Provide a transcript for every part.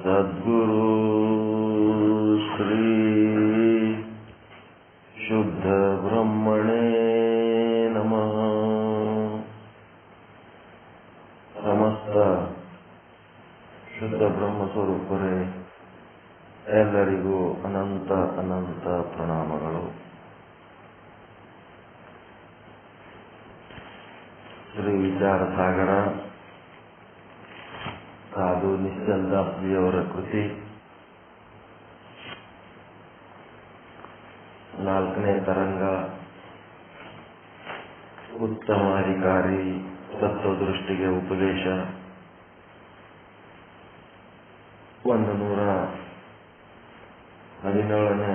ಸದ್ಗುರು ಶ್ರೀ ಶುದ್ಧ ಬ್ರಹ್ಮಣೇ ನಮಃ. ಸಮಸ್ತ ಶುದ್ಧ ಬ್ರಹ್ಮ ಸ್ವರೂಪರೇ, ಎಲ್ಲರಿಗೂ ಅನಂತ ಅನಂತ ಪ್ರಣಾಮಗಳು. ಶ್ರೀ ವಿಚಾರಸಾಗರ ಸಾಧು ನಿಶ್ಚಲ್ ದಾಸ್ಜಿಯವರ ಕೃತಿ 4ನೇ ತರಂಗ, ಉತ್ತಮಾಧಿಕಾರಿ ತತ್ವದೃಷ್ಟಿಗೆ ಉಪದೇಶ, 117ನೇ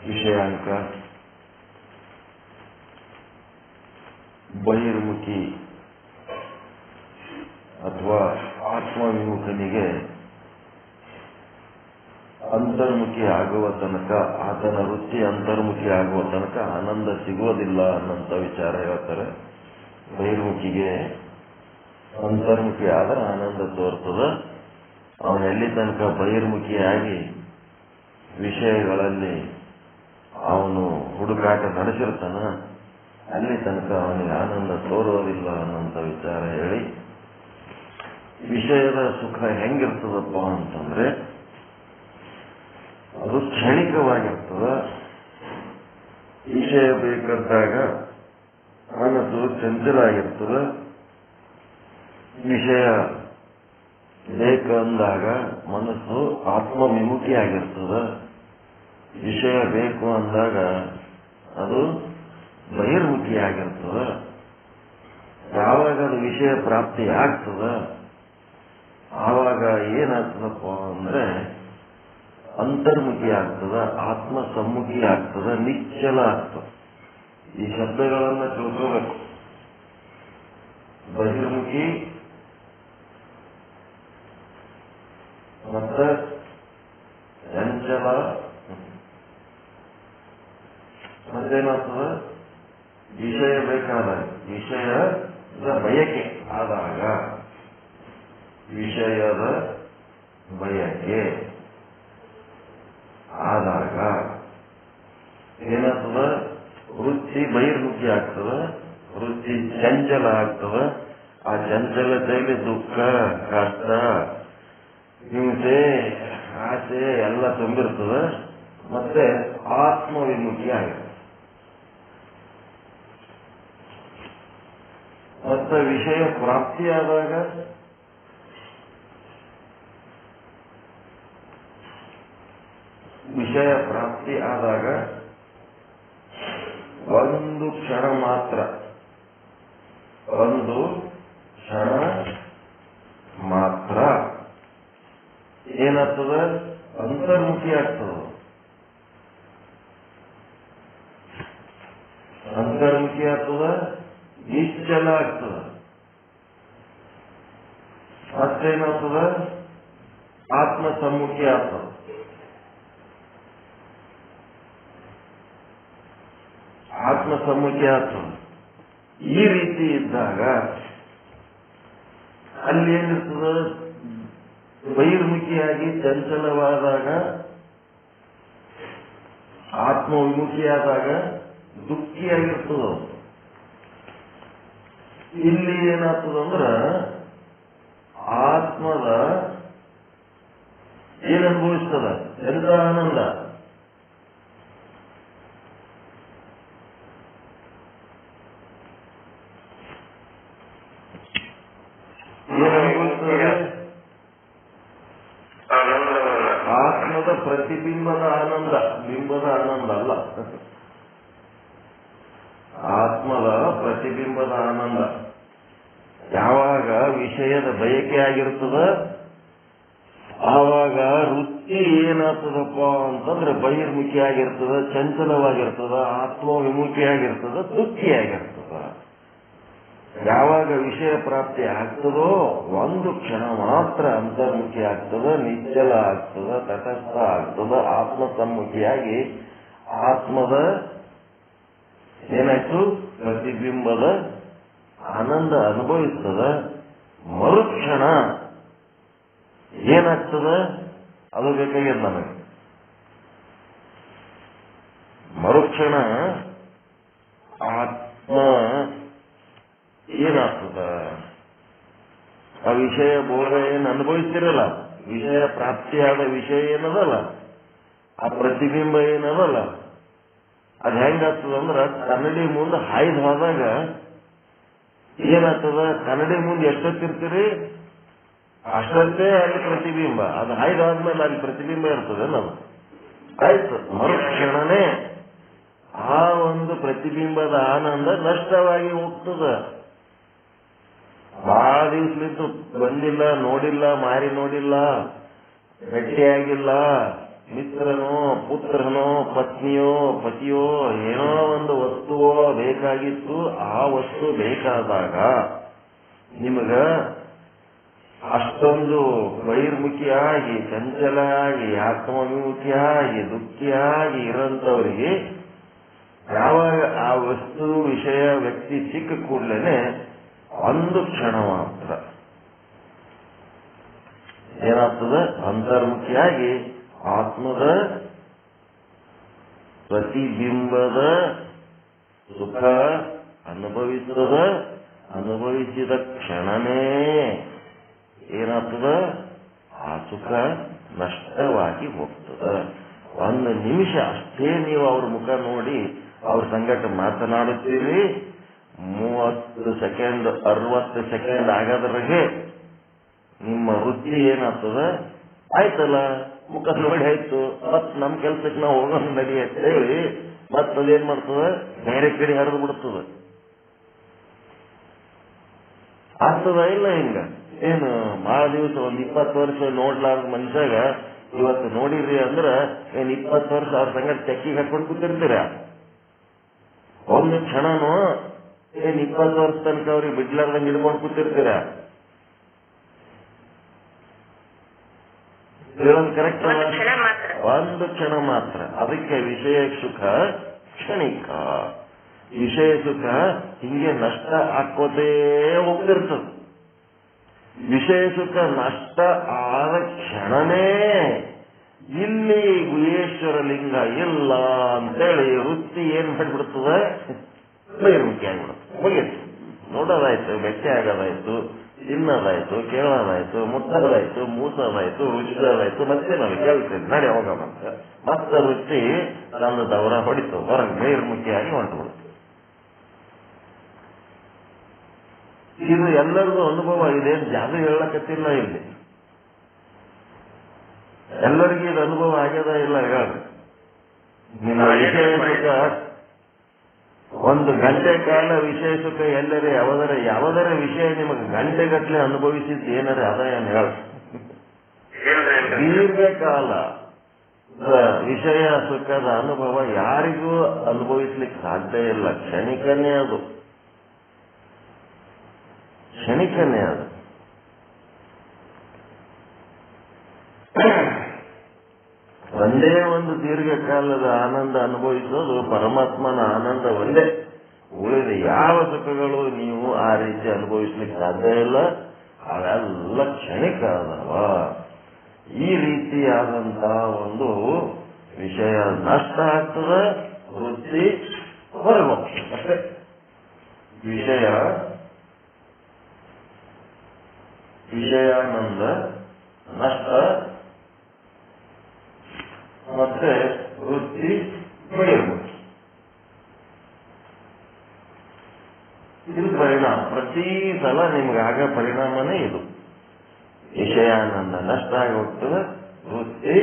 ವಿಷಯಾಂಕ. ಬಹಿರ್ಮುಖಿ ಅಥವಾ ಆತ್ಮವಿಮುಖನಿಗೆ ಅಂತರ್ಮುಖಿ ಆಗುವ ತನಕ, ಆತನ ವೃತ್ತಿ ಅಂತರ್ಮುಖಿ ಆಗುವ ತನಕ ಆನಂದ ಸಿಗೋದಿಲ್ಲ ಅನ್ನೋಂಥ ವಿಚಾರ ಹೇಳ್ತಾರೆ. ಬಹಿರ್ಮುಖಿಗೆ ಅಂತರ್ಮುಖಿ ಆದ್ರೆ ಆನಂದ ತೋರ್ತದ. ಅವನು ಎಲ್ಲಿ ತನಕ ಬಹಿರ್ಮುಖಿಯಾಗಿ ವಿಷಯಗಳಲ್ಲಿ ಅವನು ಹುಡುಕಾಟ ನಡೆಸಿರ್ತಾನ, ಅಲ್ಲಿ ತನಕ ಅವನಿಗೆ ಆನಂದ ತೋರೋದಿಲ್ಲ ಅನ್ನೋಂಥ ವಿಚಾರ ಹೇಳಿ, ವಿಷಯದ ಸುಖ ಹೆಂಗಿರ್ತದಪ್ಪ ಅಂತಂದ್ರೆ ಅದು ಕ್ಷಣಿಕವಾಗಿರ್ತದ. ವಿಷಯ ಬೇಕಂದಾಗ ಮನಸ್ಸು ಚಂಚಲಾಗಿರ್ತದ. ವಿಷಯ ಬೇಕಂದಾಗ ಮನಸ್ಸು ಆತ್ಮವಿಮುಖಿಯಾಗಿರ್ತದ. ವಿಷಯ ಬೇಕು ಅಂದಾಗ ಅದು ಬಹಿರ್ಮುಖಿಯಾಗಿರ್ತದ. ಯಾವಾಗ ಅದು ವಿಷಯ ಪ್ರಾಪ್ತಿ ಆಗ್ತದ ಆವಾಗ ಏನಾಗ್ತದಪ್ಪ ಅಂದ್ರೆ ಅಂತರ್ಮುಖಿ ಆಗ್ತದ, ಆತ್ಮ ಸಮ್ಮುಖಿ ಆಗ್ತದ, ನಿಶ್ಚಲ ಆಗ್ತದ. ಈ ಶಬ್ದಗಳನ್ನ ತಿಳ್ಕೋಬೇಕು. ಬಹಿರ್ಮುಖಿ ಮತ್ತು ಚಂಚಲ, ಮತ್ತೇನಾಗ್ತದ ವಿಷಯ ಬೇಕಾದಾಗ, ವಿಷಯದ ಬಯಕೆ ಆದಾಗ, ವಿಷಯದ ಬಯಕೆ ಆದಾಗ ಏನಾಗ್ತದ, ವೃತ್ತಿ ಬಹಿರ್ಮುಖಿ ಆಗ್ತದ, ವೃತ್ತಿ ಚಂಚಲ ಆಗ್ತದ. ಆ ಚಂಚಲತೆಯಲ್ಲಿ ದುಃಖ, ಕಷ್ಟ, ಹಿಂಸೆ, ಆಸೆ ಎಲ್ಲ ತುಂಬಿರ್ತದ. ಮತ್ತೆ ಆತ್ಮವಿಮುಖಿ ಆಗಿರ್ತದೆ. ಮತ್ತೆ ವಿಷಯ ಪ್ರಾಪ್ತಿಯಾದಾಗ ಒಂದು ಕ್ಷಣ ಮಾತ್ರ ಏನಾಗ್ತದ, ಅಂತರ್ಮುಖಿ ಆಗ್ತದ. ಅಂತರ್ಮುಖಿ ಆಗ್ತದ, ನಿಶ್ಚಲ ಆಗ್ತದ. ಮತ್ತೇನಾಗ್ತದ, ಆತ್ಮ ಸಮ್ಮುಖಿ ಆಗ್ತದ. ಆತ್ಮ ಸಮ್ಮುಖಿ ಆಗ್ತದ. ಈ ರೀತಿ ಇದ್ದಾಗ ಅಲ್ಲಿ ಏನಿರ್ತದ, ಬಹಿರ್ಮುಖಿಯಾಗಿ ಚಂಚಲವಾದಾಗ, ಆತ್ಮವಿಮುಖಿಯಾದಾಗ ದುಃಖಿಯಾಗಿರ್ತದ. ಇಲ್ಲಿ ಏನಾಗ್ತದಂದ್ರ ಆತ್ಮದ ಏನ್ ಅನುಭವಿಸ್ತದ, ಎಂತ ಆನಂದ. ಆತ್ಮದ ಪ್ರತಿಬಿಂಬದ ಆನಂದ, ಬಿಂಬದ ಆನಂದ ಅಲ್ಲ. ಆತ್ಮದ ಪ್ರತಿಬಿಂಬದ ಆನಂದ. ಯಾವಾಗ ವಿಷಯದ ಬಯಕೆ ಆಗಿರ್ತದ ಆವಾಗ ವೃತ್ತಿ ಏನಾಗ್ತದಪ್ಪ ಅಂತಂದ್ರೆ ಬಹಿರ್ಮುಖಿಯಾಗಿರ್ತದ, ಚಂಚಲವಾಗಿರ್ತದ, ಆತ್ಮವಿಮುಖಿಯಾಗಿರ್ತದ, ದುಃಖಿಯಾಗಿರ್ತದ. ಯಾವಾಗ ವಿಷಯ ಪ್ರಾಪ್ತಿ ಆಗ್ತದೋ ಒಂದು ಕ್ಷಣ ಮಾತ್ರ ಅಂತರ್ಮುಖಿ ಆಗ್ತದ, ನಿಶ್ಚಲ ಆಗ್ತದ, ತಟಸ್ಥ ಆಗ್ತದ, ಆತ್ಮ ಸಮ್ಮುಖಿಯಾಗಿ ಆತ್ಮದ ಏನಾಯ್ತು? ಪ್ರತಿಬಿಂಬದ ಆನಂದ ಅನುಭವಿಸ್ತದ. ಮರುಕ್ಷಣ ಏನಾಗ್ತದ? ಅದು ಬೇಕಾಗ್ಯದ ನನಗೆ. ಮರುಕ್ಷಣ ಆತ್ಮ ಏನಾಗ್ತದ? ಆ ವಿಷಯ ಬೋಧ ಏನು ಅನುಭವಿಸ್ತಿರಲ್ಲ, ವಿಷಯ ಪ್ರಾಪ್ತಿಯಾದ ವಿಷಯ ಏನದಲ್ಲ, ಆ ಪ್ರತಿಬಿಂಬ ಏನದಲ್ಲ, ಅದು ಹೆಂಗಾಗ್ತದಂದ್ರ ಕನ್ನಡಿ ಮುಂದೆ ಹಾಯ್ದು ಹೋದಾಗ ಏನಾಗ್ತದ? ಕನ್ನಡಿ ಮುಂದೆ ಎಷ್ಟೊತ್ತಿರ್ತೀರಿ ಅಷ್ಟೊತ್ತೇ ಅಲ್ಲಿ ಪ್ರತಿಬಿಂಬ. ಅದು ಹಾಯ್ದು ಆದ್ಮೇಲೆ ಅಲ್ಲಿ ಪ್ರತಿಬಿಂಬ ಇರ್ತದೆ ನಾವು. ಆಯ್ತು, ಮರುಕ್ಷಣನೇ ಆ ಒಂದು ಪ್ರತಿಬಿಂಬದ ಆನಂದ ನಷ್ಟವಾಗಿ ಹೋಗ್ತದ. ಬಹಳ ದಿವಸಲಿದ್ದು ಬಂದಿಲ್ಲ, ನೋಡಿಲ್ಲ, ಮಾರಿ ನೋಡಿಲ್ಲ, ಭೇಟಿಯಾಗಿಲ್ಲ, ಮಿತ್ರನೋ ಪುತ್ರನೋ ಪತ್ನಿಯೋ ಪತಿಯೋ ಏನೋ ಒಂದು ವಸ್ತುವೋ ಬೇಕಾಗಿತ್ತು. ಆ ವಸ್ತು ಬೇಕಾದಾಗ ನಿಮಗ ಅಷ್ಟೊಂದು ಬಹಿರ್ಮುಖಿಯಾಗಿ, ಚಂಚಲಾಗಿ, ಆತ್ಮವಿಮುಖಿಯಾಗಿ, ದುಃಖಿಯಾಗಿ ಇರೋಂಥವರಿಗೆ ಯಾವಾಗ ಆ ವಸ್ತು ವಿಷಯ ವ್ಯಕ್ತಿ ಸಿಕ್ಕ ಕೂಡಲೇ ಒಂದು ಕ್ಷಣ ಮಾತ್ರ ಏನಾಗ್ತದ? ಅಂತರ್ಮುಖಿಯಾಗಿ ಆತ್ಮದ ಪ್ರತಿಬಿಂಬದ ಸುಖ ಅನುಭವಿಸ್ತದ. ಅನುಭವಿಸಿದ ಕ್ಷಣನೇ ಏನಾಗ್ತದ? ಆ ಸುಖ ನಷ್ಟವಾಗಿ ಹೋಗ್ತದ. ಒಂದು ನಿಮಿಷ ಅಷ್ಟೇ ನೀವು ಅವ್ರ ಮುಖ ನೋಡಿ ಅವ್ರ ಸಂಗಟ ಮಾತನಾಡುತ್ತೀರಿ. 30 ಸೆಕೆಂಡ್ 60 ಸೆಕೆಂಡ್ ಆಗೋದ್ರಾಗೆ ನಿಮ್ಮ ವೃತ್ತಿ ಏನಾಗ್ತದ? ಆಯ್ತಲ್ಲ, ಮುಖ ನೋಡಿ ಆಯ್ತು, ಮತ್ ನಮ್ ಕೆಲ್ಸಕ್ಕೆ ನಾವು ಹೋಗೋಣ ನಡಿ ಅಂತ ಹೇಳಿ ಮತ್ತದೇನ್ ಮಾಡ್ತದ? ಬೇರೆ ಕಡೆ ಹರಿದು ಬಿಡ್ತದ. ಆಗ್ತದ ಇಲ್ಲ? ಹಿಂಗ ಏನು ಬಹಳ ದಿವಸ ಒಂದ್ 20 ವರ್ಷ ನೋಡ್ಲಾರ್ದ ಮನುಷ್ಯಾಗ ಇವತ್ತು ನೋಡಿರಿ ಅಂದ್ರ ಏನ್ 20 ವರ್ಷ ಅವ್ರ ಸಂಗಟ ಚಕ್ಕಿಗೆ ಹಾಕೊಂಡು ಕೂತಿರ್ತೀರ? ಒಂದು ಕ್ಷಣನು ಏನ್ 20 ವರ್ಷ ತನಕ ಅವ್ರಿಗೆ ಬಿಡ್ಲಾರ್ದಂಗೆ ಹಿಡ್ಕೊಂಡು ಕೂತಿರ್ತೀರ? ಹೇಳೋದು ಕರೆಕ್ಟ್ ಅಲ್ಲ? ಒಂದು ಕ್ಷಣ ಮಾತ್ರ. ಅದಕ್ಕೆ ವಿಷಯ ಸುಖ ಕ್ಷಣಿಕ. ವಿಷಯ ಸುಖ ಹಿಂಗೆ ನಷ್ಟ ಹಾಕೋತೇ ಹೋಗ್ತಿರ್ತದ. ವಿಷಯ ಸುಖ ನಷ್ಟ ಆದ ಕ್ಷಣನೇ ಇಲ್ಲಿ ಗುಹೇಶ್ವರ ಲಿಂಗ ಇಲ್ಲ ಅಂತೇಳಿ ವೃತ್ತಿ ಏನ್ ಮಾಡಿಬಿಡ್ತದ? ಬಹಿರ್ಮುಖಿ ಆಗಿಬಿಡುತ್ತೆ. ಮುಗಿತು. ನೋಡೋದಾಯ್ತು, ಭೇಟಿ ಆಗೋದಾಯ್ತು, ತಿನ್ನೋದಾಯ್ತು, ಕೇಳೋದಾಯ್ತು, ಮುಟ್ಟೋದಾಯ್ತು, ಮೂಸೋದಾಯ್ತು, ರುಚಿಸೋದಾಯ್ತು, ಮತ್ತೆ ನಾವು ಕೇಳ್ತೇವೆ ನಡಿ ಹೋಗಮಂತ ಮತ್ತೆ ವೃತ್ತಿ ನನ್ನ ದವರ ಹೊಡಿತು, ಹೊರಗೆ ಬಹಿರ್ಮುಖಿಯಾಗಿ ಹೊಂಟ್ಬಿಡ್ತು. ಇದು ಎಲ್ಲರಿಗೂ ಅನುಭವ. ಇದೇನು ಜಾದು ಹೇಳಕತ್ತಿಲ್ಲ ಇಲ್ಲಿ. ಎಲ್ಲರಿಗೂ ಇದು ಅನುಭವ ಆಗ್ಯದ ಇಲ್ಲ ಹೇಳ್ರಿ? ನಿಮ್ಮ ವಿಷಯ ಸುಖ 1 ಗಂಟೆ ಕಾಲ ವಿಷಯ ಸುಖ ಎಲ್ಲರೇ ಯಾವದರ ವಿಷಯ ನಿಮಗೆ ಗಂಟೆಗಟ್ಟಲೆ ಅನುಭವಿಸಿದ್ದು ಏನಾರ ಅದ ಏನು ಹೇಳ? ದೀರ್ಘಕಾಲ ವಿಷಯ ಸುಖದ ಅನುಭವ ಯಾರಿಗೂ ಅನುಭವಿಸ್ಲಿಕ್ಕೆ ಸಾಧ್ಯ ಇಲ್ಲ. ಕ್ಷಣಿಕನೇ ಅದು, ಕ್ಷಣಿಕನೇ ಅದು. ಒಂದೇ ಒಂದು ದೀರ್ಘಕಾಲದ ಆನಂದ ಅನುಭವಿಸೋದು ಪರಮಾತ್ಮನ ಆನಂದ ಒಂದೇ. ಉಳಿದ ಯಾವ ಸುಖಗಳು ನೀವು ಆ ರೀತಿ ಅನುಭವಿಸ್ಲಿಕ್ಕೆ ಸಾಧ್ಯ ಇಲ್ಲ. ಅವೆಲ್ಲ ಕ್ಷಣಿಕ ಅದಾವ. ಈ ರೀತಿಯಾದಂತ ಒಂದು ವಿಷಯ ನಷ್ಟ ಆಗ್ತದ, ವೃತ್ತಿ ಹೊರಗೋಗ್ತದೆ ಅಷ್ಟೇ. ವಿಷಯಾನಂದ ನಷ್ಟ ಮತ್ತೆ ವೃತ್ತಿ ಬಹಿರ್ಮುಖಿ. ಇದು ಪರಿಣಾಮ. ಪ್ರತಿ ಸಲ ನಿಮ್ಗಾಗ ಪರಿಣಾಮನೇ ಇದು. ವಿಷಯಾನಂದ ನಷ್ಟ ಆಗಿ ಹೋಗ್ತದೆ, ವೃತ್ತಿ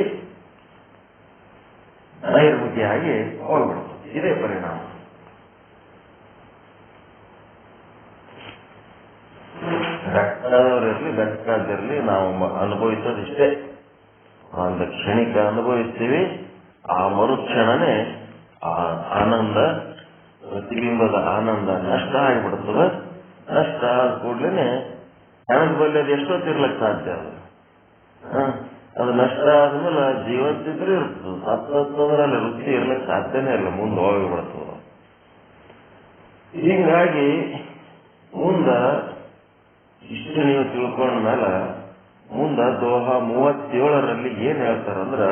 ಬಹಿರ್ಮುಖಿಯಾಗಿ ಹೋಗ್ಬಿಡ್ತದೆ. ಇದೇ ಪರಿಣಾಮ. ಬೆಕ್ಕದವರಿರ್ಲಿ ಬೆಕ್ಕಾದಿರ್ಲಿ ನಾವು ಅನುಭವಿಸೋದಿಷ್ಟೇ. ಒಂದು ಕ್ಷಣಿಕ ಅನುಭವಿಸ್ತೀವಿ, ಆ ಮರುಕ್ಷಣನೇ ಆ ಆನಂದ, ಪ್ರತಿಬಿಂಬದ ಆನಂದ ನಷ್ಟ ಆಗಿಬಿಡ್ತದೆ. ನಷ್ಟ ಆದ ಕೂಡಲೇ ಹಣದ ಬಲ್ಲಿ ಅದು ಎಷ್ಟೊತ್ತಿರ್ಲಕ್ಕೆ ಸಾಧ್ಯ? ಅದು ನಷ್ಟ ಆದ್ಮೇಲೆ ಜೀವಂತಿದ್ರೆ ಇರ್ತದೆ. ಸತ್ತಂದ್ರೆ ಅಲ್ಲಿ ವೃತ್ತಿ ಇರ್ಲಿಕ್ಕೆ ಸಾಧ್ಯನೇ ಇಲ್ಲ, ಮುಂದೆ ಹೋಗಿಬಿಡ್ತದೆ. ಹೀಗಾಗಿ ಮುಂದ ಇಷ್ಟು ನೀವು ತಿಳ್ಕೊಂಡ್ಮೇಲೆ ಮುಂದ ದೋಹ 37ರಲ್ಲಿ ಏನ್ ಹೇಳ್ತಾರಂದ್ರ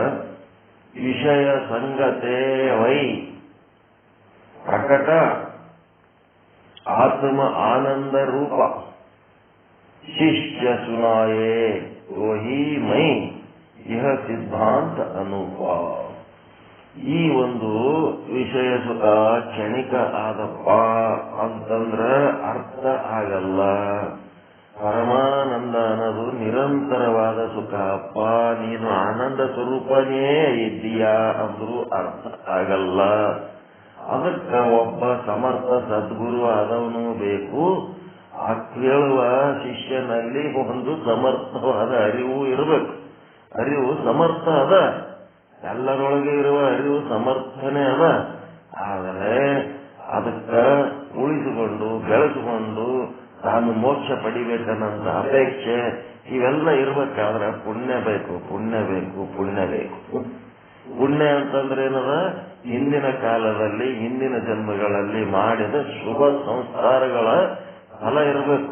ವಿಷಯ ಸಂಗತೆ ವೈ ಪ್ರಕಟ ಆತ್ಮ ಆನಂದ ರೂಪ ಶಿಷ್ಯ ಸುನಾಯೇ ವಹಿ ಮೈ ಇಹ ಸಿದ್ಧಾಂತ ಅನೂಪ. ಈ ಒಂದು ವಿಷಯ ಸುಖ ಕ್ಷಣಿಕ ಆದಪ್ಪ ಅಂತಂದ್ರ ಅರ್ಥ ಆಗಲ್ಲ. ಪರಮಾನಂದ ಅನ್ನೋದು ನಿರಂತರವಾದ ಸುಖ ಅಪ್ಪ, ನೀನು ಆನಂದ ಸ್ವರೂಪನೇ ಇದ್ದೀಯಾ ಅಂದ್ರೂ ಅರ್ಥ ಆಗಲ್ಲ. ಅದಕ್ಕ ಒಬ್ಬ ಸಮರ್ಥ ಸದ್ಗುರು ಆದವನು ಬೇಕು. ಆ ಕೇಳುವ ಶಿಷ್ಯನಲ್ಲಿ ಒಂದು ಸಮರ್ಥವಾದ ಅರಿವು ಇರಬೇಕು. ಅರಿವು ಸಮರ್ಥ ಅದ, ಎಲ್ಲರೊಳಗೆ ಇರುವ ಅರಿವು ಸಮರ್ಥನೆ ಅದ. ಆದರೆ ಅದಕ್ಕ ಉಳಿಸಿಕೊಂಡು ಬೆಳೆಸಿಕೊಂಡು ತಾನು ಮೋಕ್ಷ ಪಡಿಬೇಕನ್ನಂತ ಅಪೇಕ್ಷೆ ಇವೆಲ್ಲ ಇರ್ಬೇಕಾದ್ರೆ ಪುಣ್ಯ ಬೇಕು, ಪುಣ್ಯ ಬೇಕು, ಪುಣ್ಯ ಬೇಕು. ಪುಣ್ಯ ಅಂತಂದ್ರೆ ಏನದ? ಹಿಂದಿನ ಕಾಲದಲ್ಲಿ ಹಿಂದಿನ ಜನ್ಮಗಳಲ್ಲಿ ಮಾಡಿದ ಶುಭ ಸಂಸ್ಕಾರಗಳ ಫಲ ಇರಬೇಕು.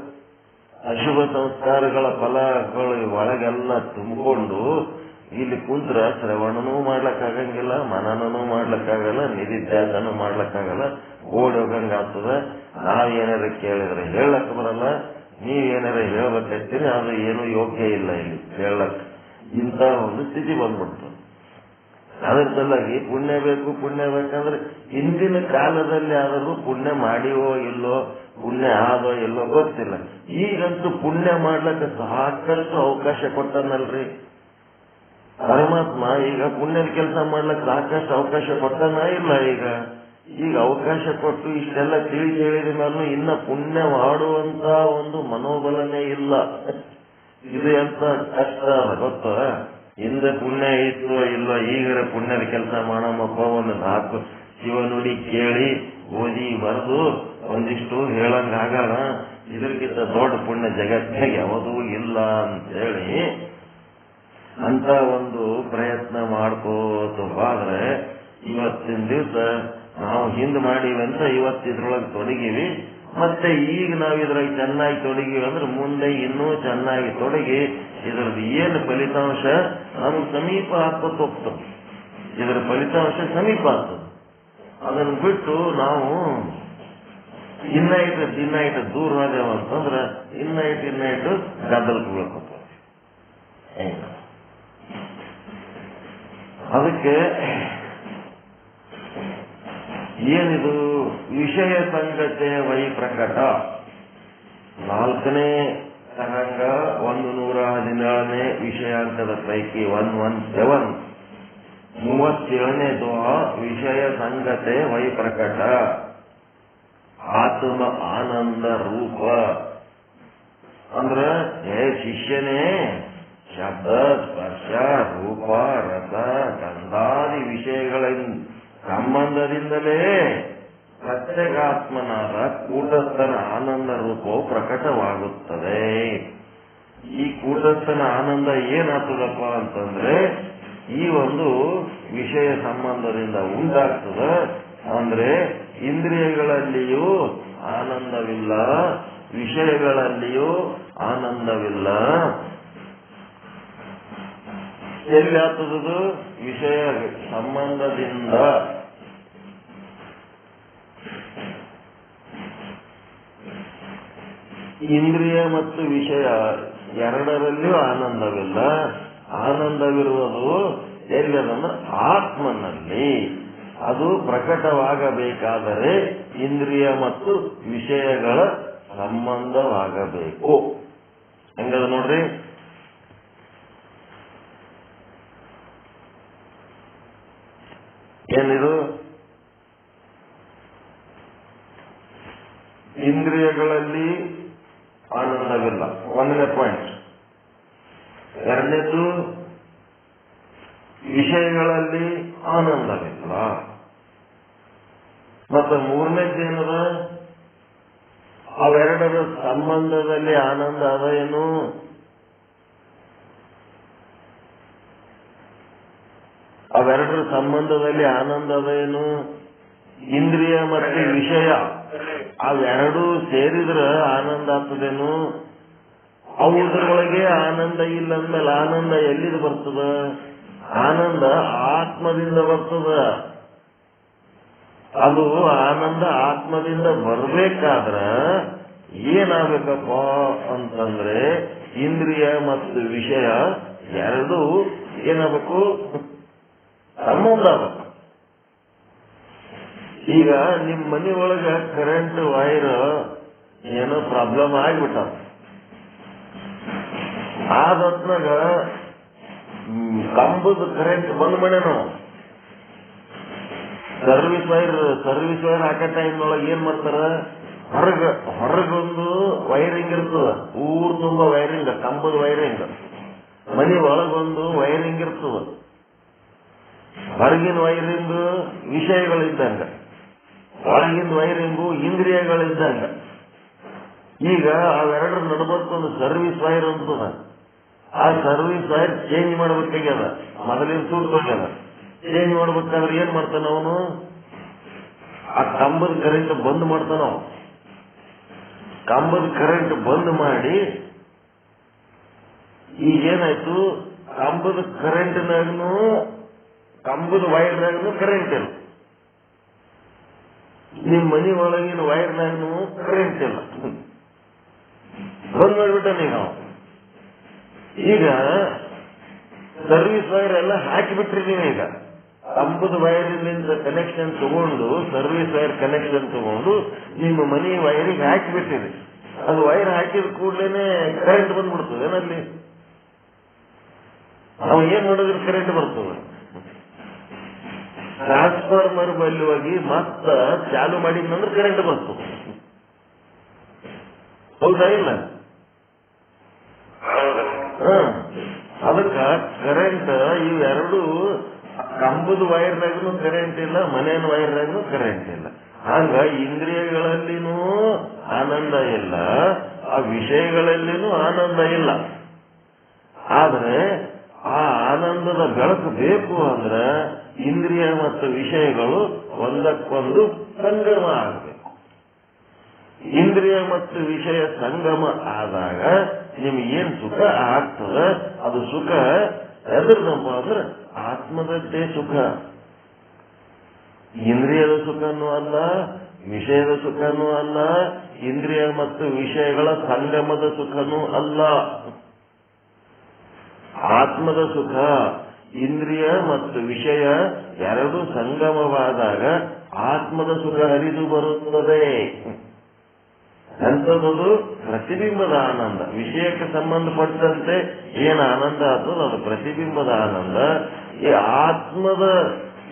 ಅಶುಭ ಸಂಸ್ಕಾರಗಳ ಫಲಗಳು ಒಳಗೆಲ್ಲ ತುಂಬಿಕೊಂಡು ಇಲ್ಲಿ ಕುಂತ್ರ ಶ್ರವಣನೂ ಮಾಡ್ಲಕ್ಕಾಗಂಗಿಲ್ಲ, ಮನನೂ ಮಾಡ್ಲಕ್ಕಾಗಲ್ಲ, ನಿಧಿಧ್ಯಾಸನೂ ಮಾಡ್ಲಕ್ಕಾಗಲ್ಲ, ಓಡಿ ಹೋಗಂಗಾಗ್ತದ. ನಾವೇನಾರ ಕೇಳಿದ್ರೆ ಹೇಳಕ್ ಬರಲ್ಲ, ನೀವೇನಾರ ಹೇಳ್ಬೇಕಂತೀರಿ ಅದು ಏನು ಯೋಗ್ಯ ಇಲ್ಲ ಇಲ್ಲಿ ಹೇಳಕ್. ಇಂಥ ಒಂದು ಸ್ಥಿತಿ ಬಂದ್ಬಿಡ್ತು. ಅದರ ಸಲುವಾಗಿ ಪುಣ್ಯ ಬೇಕು. ಪುಣ್ಯ ಬೇಕಂದ್ರೆ ಹಿಂದಿನ ಕಾಲದಲ್ಲಿ ಆದರೂ ಪುಣ್ಯ ಮಾಡಿವೋ ಇಲ್ಲೋ, ಪುಣ್ಯ ಆದೋ ಇಲ್ಲೋ ಗೊತ್ತಿಲ್ಲ. ಈಗಂತೂ ಪುಣ್ಯ ಮಾಡ್ಲಕ್ಕ ಸಾಕಷ್ಟು ಅವಕಾಶ ಕೊಟ್ಟನಲ್ರಿ ಪರಮಾತ್ಮ. ಈಗ ಪುಣ್ಯದ ಕೆಲಸ ಮಾಡ್ಲಕ್ಕೆ ಸಾಕಷ್ಟು ಅವಕಾಶ ಕೊಟ್ಟನ ಇಲ್ಲ? ಈಗ ಅವಕಾಶ ಕೊಟ್ಟು ಇಷ್ಟೆಲ್ಲ ಹೇಳಿದ ಮೇಲೂ ಇನ್ನ ಪುಣ್ಯ ಮಾಡುವಂತ ಒಂದು ಮನೋಬಲನೇ ಇಲ್ಲ. ಇದು ಎಂತ ಕಷ್ಟ ಗೊತ್ತ. ಹಿಂದೆ ಪುಣ್ಯ ಇತ್ತು ಇಲ್ಲೋ, ಈಗರ ಪುಣ್ಯದ ಕೆಲಸ ಮಾಡಮಪ್ಪ, ಒಂದು 4 ಶಿವನುಡಿ ಕೇಳಿ ಓದಿ ಬರೆದು ಒಂದಿಷ್ಟು ಹೇಳಂಗಾಗಣ. ಇದಕ್ಕಿಂತ ದೊಡ್ಡ ಪುಣ್ಯ ಜಗತ್ತಿನಾಗ ಯಾವುದೂ ಇಲ್ಲ ಅಂತೇಳಿ ಅಂತ ಒಂದು ಪ್ರಯತ್ನ ಮಾಡ್ಕೋತ ಹೋದ್ರೆ ಇವತ್ತಿನ ದಿವಸ ನಾವು ಹಿಂದ್ ಮಾಡಿವಂತ ಇವತ್ತಿದ್ರೊಳಗೆ ತೊಡಗಿವಿ. ಮತ್ತೆ ಈಗ ನಾವು ಇದ್ರಾಗ ಚೆನ್ನಾಗಿ ತೊಡಗಿವಿ ಅಂದ್ರೆ ಮುಂದೆ ಇನ್ನೂ ಚೆನ್ನಾಗಿ ತೊಡಗಿ ಇದರದ್ದು ಏನು ಫಲಿತಾಂಶ ನಮ್ಗೆ ಸಮೀಪ ಹಾಕೋತ ಹೋಗ್ತದೆ. ಇದರ ಫಲಿತಾಂಶ ಸಮೀಪ ಆಗ್ತದೆ. ಅದನ್ನು ಬಿಟ್ಟು ನಾವು ದಿನ ಇಟ್ಟು ದೂರ ಹೋದೆವು ಅಂತಂದ್ರೆ ಇನ್ನ ಇಟ್ಟು ಗದ್ದಲಕ್ಕೆ ಬೀಳ್ಕೊತೀವಿ. ಅದಕ್ಕೆ ಏನಿದು ವಿಷಯ ಸಂಗತೆ ವೈ ಪ್ರಕಟ 4ನೇ ತರಂಗ 117ನೇ ವಿಷಯಾಂಕದ ಪೈಕಿ 117 37ನೇ ದೋಹ ವಿಷಯ ಸಂಗತೆ ವೈ ಪ್ರಕಟ ಆತ್ಮ ಆನಂದ ರೂಪ. ಅಂದ್ರ ಶಿಷ್ಯನೇ ಶಬ್ದ ಸ್ಪರ್ಶ ರೂಪ ರಸ ಗಂಧಾದಿ ವಿಷಯಗಳ ಸಂಬಂಧದಿಂದಲೇ ಪ್ರತ್ಯೇಕಾತ್ಮನಾದ ಕೂಟಸ್ಥನ ಆನಂದ ರೂಪವು ಪ್ರಕಟವಾಗುತ್ತದೆ. ಈ ಕೂಟಸ್ಥನ ಆನಂದ ಏನಾಗ್ತದಪ್ಪ ಅಂತಂದ್ರೆ ಈ ಒಂದು ವಿಷಯ ಸಂಬಂಧದಿಂದ ಉಂಟಾಗ್ತದ. ಅಂದ್ರೆ ಇಂದ್ರಿಯಗಳಲ್ಲಿಯೂ ಆನಂದವಿಲ್ಲ, ವಿಷಯಗಳಲ್ಲಿಯೂ ಆನಂದವಿಲ್ಲ. ಎಲ್ಲಿ ಆಗ್ತದದು? ವಿಷಯ ಸಂಬಂಧದಿಂದ. ಇಂದ್ರಿಯ ಮತ್ತು ವಿಷಯ ಎರಡರಲ್ಲಿಯೂ ಆನಂದವಿಲ್ಲ. ಆನಂದವಿರುವುದು ಎಲ್ಲದಂದ್ರೆ ಆತ್ಮನಲ್ಲಿ. ಅದು ಪ್ರಕಟವಾಗಬೇಕಾದರೆ ಇಂದ್ರಿಯ ಮತ್ತು ವಿಷಯಗಳ ಸಂಬಂಧವಾಗಬೇಕು. ಹೆಂಗದ ನೋಡ್ರಿ. ಏನಿದು? ಇಂದ್ರಿಯಗಳಲ್ಲಿ ಆನಂದವಿಲ್ಲ, 1ನೇ ಪಾಯಿಂಟ್. 2ನೇದು ವಿಷಯಗಳಲ್ಲಿ ಆನಂದವಿಲ್ಲ. ಮತ್ತೆ 3ನೇದೇನದ? ಅವೆರಡರ ಸಂಬಂಧದಲ್ಲಿ ಆನಂದ ಅದ ಏನು? ಅವೆರಡರ ಸಂಬಂಧದಲ್ಲಿ ಆನಂದ ಅದ ಏನು? ಇಂದ್ರಿಯ ಮತ್ತು ವಿಷಯ ಅವೆರಡೂ ಸೇರಿದ್ರೆ ಆನಂದ ಆಗ್ತದೇನು? ಅವುದ್ರೊಳಗೆ ಆನಂದ ಇಲ್ಲ ಅಂದ್ಮೇಲೆ ಆನಂದ ಎಲ್ಲಿದು ಬರ್ತದ? ಆನಂದ ಆತ್ಮದಿಂದ ಬರ್ತದ. ಅದು ಆನಂದ ಆತ್ಮದಿಂದ ಬರ್ಬೇಕಾದ್ರ ಏನಾಗಬೇಕಪ್ಪ ಅಂತಂದ್ರೆ ಇಂದ್ರಿಯ ಮತ್ತು ವಿಷಯ ಎರಡೂ ಏನಾಗಬೇಕು? ಸಂಬಂಧ ಆಗಬೇಕು. ಈಗ ನಿಮ್ಮ ಮನೆ ಒಳಗ ಕರೆಂಟ್ ವೈರ್ ಏನೋ ಪ್ರಾಬ್ಲಮ್ ಆಗಿಬಿಟ್ಟ. ಆದತ್ನಾಗ ಕಂಬದ ಕರೆಂಟ್ ಬಂದ್ ಮಾಡ್ಯಾನ. ಸರ್ವಿಸ್ ವೈರ್ ಹಾಕೋ ಟೈಮ್ನೊಳಗೆ ಏನ್ ಮಾಡ್ತಾರ? ಹೊರಗೊಂದು ವೈರಿಂಗ್ ಇರ್ತದ, ಊರ್ ತುಂಬಾ ವೈರಿಂಗ್, ಕಂಬದ ವೈರಿಂಗ್. ಮನೆ ಒಳಗೊಂದು ವೈರಿಂಗ್ ಇರ್ತದ. ಹೊರಗಿನ ವೈರಿಂಗ್ ವಿಷಯಗಳಿದ್ದಂಗ, ಒಳಗಿನ ವೈರಿಂಗು ಇಂದ್ರಿಯಗಳಿದ್ದಂಗ. ಈಗ ಅವೆರಡರ ನಡ್ಬರ್ಕೊಂದು ಸರ್ವಿಸ್ ವೈರ್ ಅಂತದ. ಆ ಸರ್ವಿಸ್ ವೈರ್ ಚೇಂಜ್ ಮಾಡ್ಬೇಕಾಗ್ಯದ. ಮೊದಲಿನ ಸೂಟ್ಕೋಗ್ಯದ. ಚೇಂಜ್ ಮಾಡ್ಬೇಕಾದ್ರೆ ಏನ್ ಮಾಡ್ತಾನ ಅವನು? ಆ ಕಂಬದ ಕರೆಂಟ್ ಬಂದ್ ಮಾಡ್ತಾನ. ಕಂಬದ ಕರೆಂಟ್ ಬಂದ್ ಮಾಡಿ ಈಗೇನಾಯ್ತು? ಕಂಬದ ಕರೆಂಟ್ನಾಗನು ಕಂಬದ ವೈರ್ನಾಗನು ಕರೆಂಟ್ ಇಲ್ಲ. ನಿಮ್ ಮನಿ ಒಳಗಿನ ವೈರ್ನಾಗನು ಕರೆಂಟ್ ಇಲ್ಲ. ಬಂದ್ ಮಾಡಿಬಿಟ್ಟ ನೀವು. ಈಗ ಸರ್ವಿಸ್ ವೈರ್ ಎಲ್ಲ ಹಾಕಿಬಿಟ್ರಿ ನೀವು. ಈಗ ಕಂಬದ ವೈರಿನಿಂದ ಕನೆಕ್ಷನ್ ತಗೊಂಡು ಸರ್ವಿಸ್ ವೈರ್ ಕನೆಕ್ಷನ್ ತಗೊಂಡು ನಿಮ್ಮ ಮನಿ ವೈರಿಗೆ ಹಾಕಿಬಿಟ್ಟಿರಿ. ಅದು ವೈರ್ ಹಾಕಿದ ಕೂಡಲೇ ಕರೆಂಟ್ ಬಂದ್ಬಿಡ್ತದೆ. ಏನಲ್ಲಿ ನಾವು ಏನ್ ಮಾಡಿದ್ರೆ ಕರೆಂಟ್ ಬರ್ತದೆ? ಟ್ರಾನ್ಸ್ಫಾರ್ಮರ್ ಬಲ್ಲಿ ಹೋಗಿ ಮತ್ತ ಚಾಲು ಮಾಡಿದ್ನಂದ್ರೆ ಕರೆಂಟ್ ಬರ್ತದೆ. ಹೌದಾ ಇಲ್ಲ? ಅದಕ್ಕ ಕರೆಂಟ್ ಇವೆರಡು ಕಂಬದ ವೈರ್ನಾಗೂ ಕರೆಂಟ್ ಇಲ್ಲ, ಮನೆಯ ವೈರ್ನಾಗೂ ಕರೆಂಟ್ ಇಲ್ಲ. ಹಂಗ ಇಂದ್ರಿಯಗಳಲ್ಲಿನೂ ಆನಂದ ಇಲ್ಲ, ಆ ವಿಷಯಗಳಲ್ಲಿನೂ ಆನಂದ ಇಲ್ಲ. ಆದ್ರೆ ಆ ಆನಂದದ ಬೆಳಕು ಬೇಕು ಅಂದ್ರೆ ಇಂದ್ರಿಯ ಮತ್ತು ವಿಷಯಗಳು ಒಂದಕ್ಕೊಂದು ಸಂಗಮ ಆಗಬೇಕು. ಇಂದ್ರಿಯ ಮತ್ತು ವಿಷಯ ಸಂಗಮ ಆದಾಗ ನಿಮಗೇನ್ ಸುಖ ಆಗ್ತದ, ಅದು ಸುಖ ಎದ್ರದಪ್ಪ ಅಂದ್ರೆ ಆತ್ಮದದ್ದೇ ಸುಖ. ಇಂದ್ರಿಯದ ಸುಖನೂ ಅಲ್ಲ, ವಿಷಯದ ಸುಖನೂ ಅಲ್ಲ, ಇಂದ್ರಿಯ ಮತ್ತು ವಿಷಯಗಳ ಸಂಗಮದ ಸುಖನೂ ಅಲ್ಲ. ಆತ್ಮದ ಸುಖ. ಇಂದ್ರಿಯ ಮತ್ತು ವಿಷಯ ಎರಡು ಸಂಗಮವಾದಾಗ ಆತ್ಮದ ಸುಖ ಹರಿದು ಬರುತ್ತದೆ. ಎಂಥದ್ದು? ಪ್ರತಿಬಿಂಬದ ಆನಂದ. ವಿಷಯಕ್ಕೆ ಸಂಬಂಧಪಟ್ಟಂತೆ ಏನು ಆನಂದ ಆಗ್ತದೆ ಅದು ಪ್ರತಿಬಿಂಬದ ಆನಂದ. ಈ ಆತ್ಮದ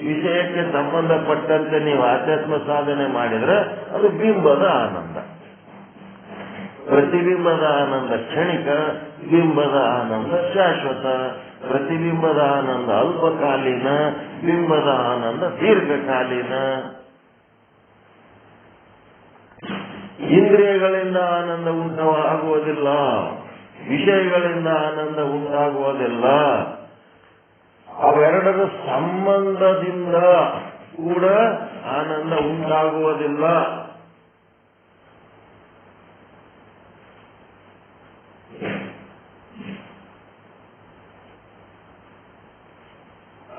ವಿಷಯಕ್ಕೆ ಸಂಬಂಧಪಟ್ಟಂತೆ ನೀವು ಆಧ್ಯಾತ್ಮ ಸಾಧನೆ ಮಾಡಿದ್ರೆ ಅದು ಬಿಂಬದ ಆನಂದ. ಪ್ರತಿಬಿಂಬದ ಆನಂದ ಕ್ಷಣಿಕ, ಬಿಂಬದ ಆನಂದ ಶಾಶ್ವತ. ಪ್ರತಿಬಿಂಬದ ಆನಂದ ಅಲ್ಪಕಾಲೀನ, ಬಿಂಬದ ಆನಂದ ದೀರ್ಘಕಾಲೀನ. ಇಂದ್ರಿಯಗಳಿಂದ ಆನಂದ ಉಂಟಾಗುವುದಿಲ್ಲ, ವಿಷಯಗಳಿಂದ ಆನಂದ ಉಂಟಾಗುವುದಿಲ್ಲ. ಅವೆರಡರ ಸಂಬಂಧದಿಂದ ಕೂಡ ಆನಂದ ಉಂಟಾಗುವುದಿಲ್ಲ.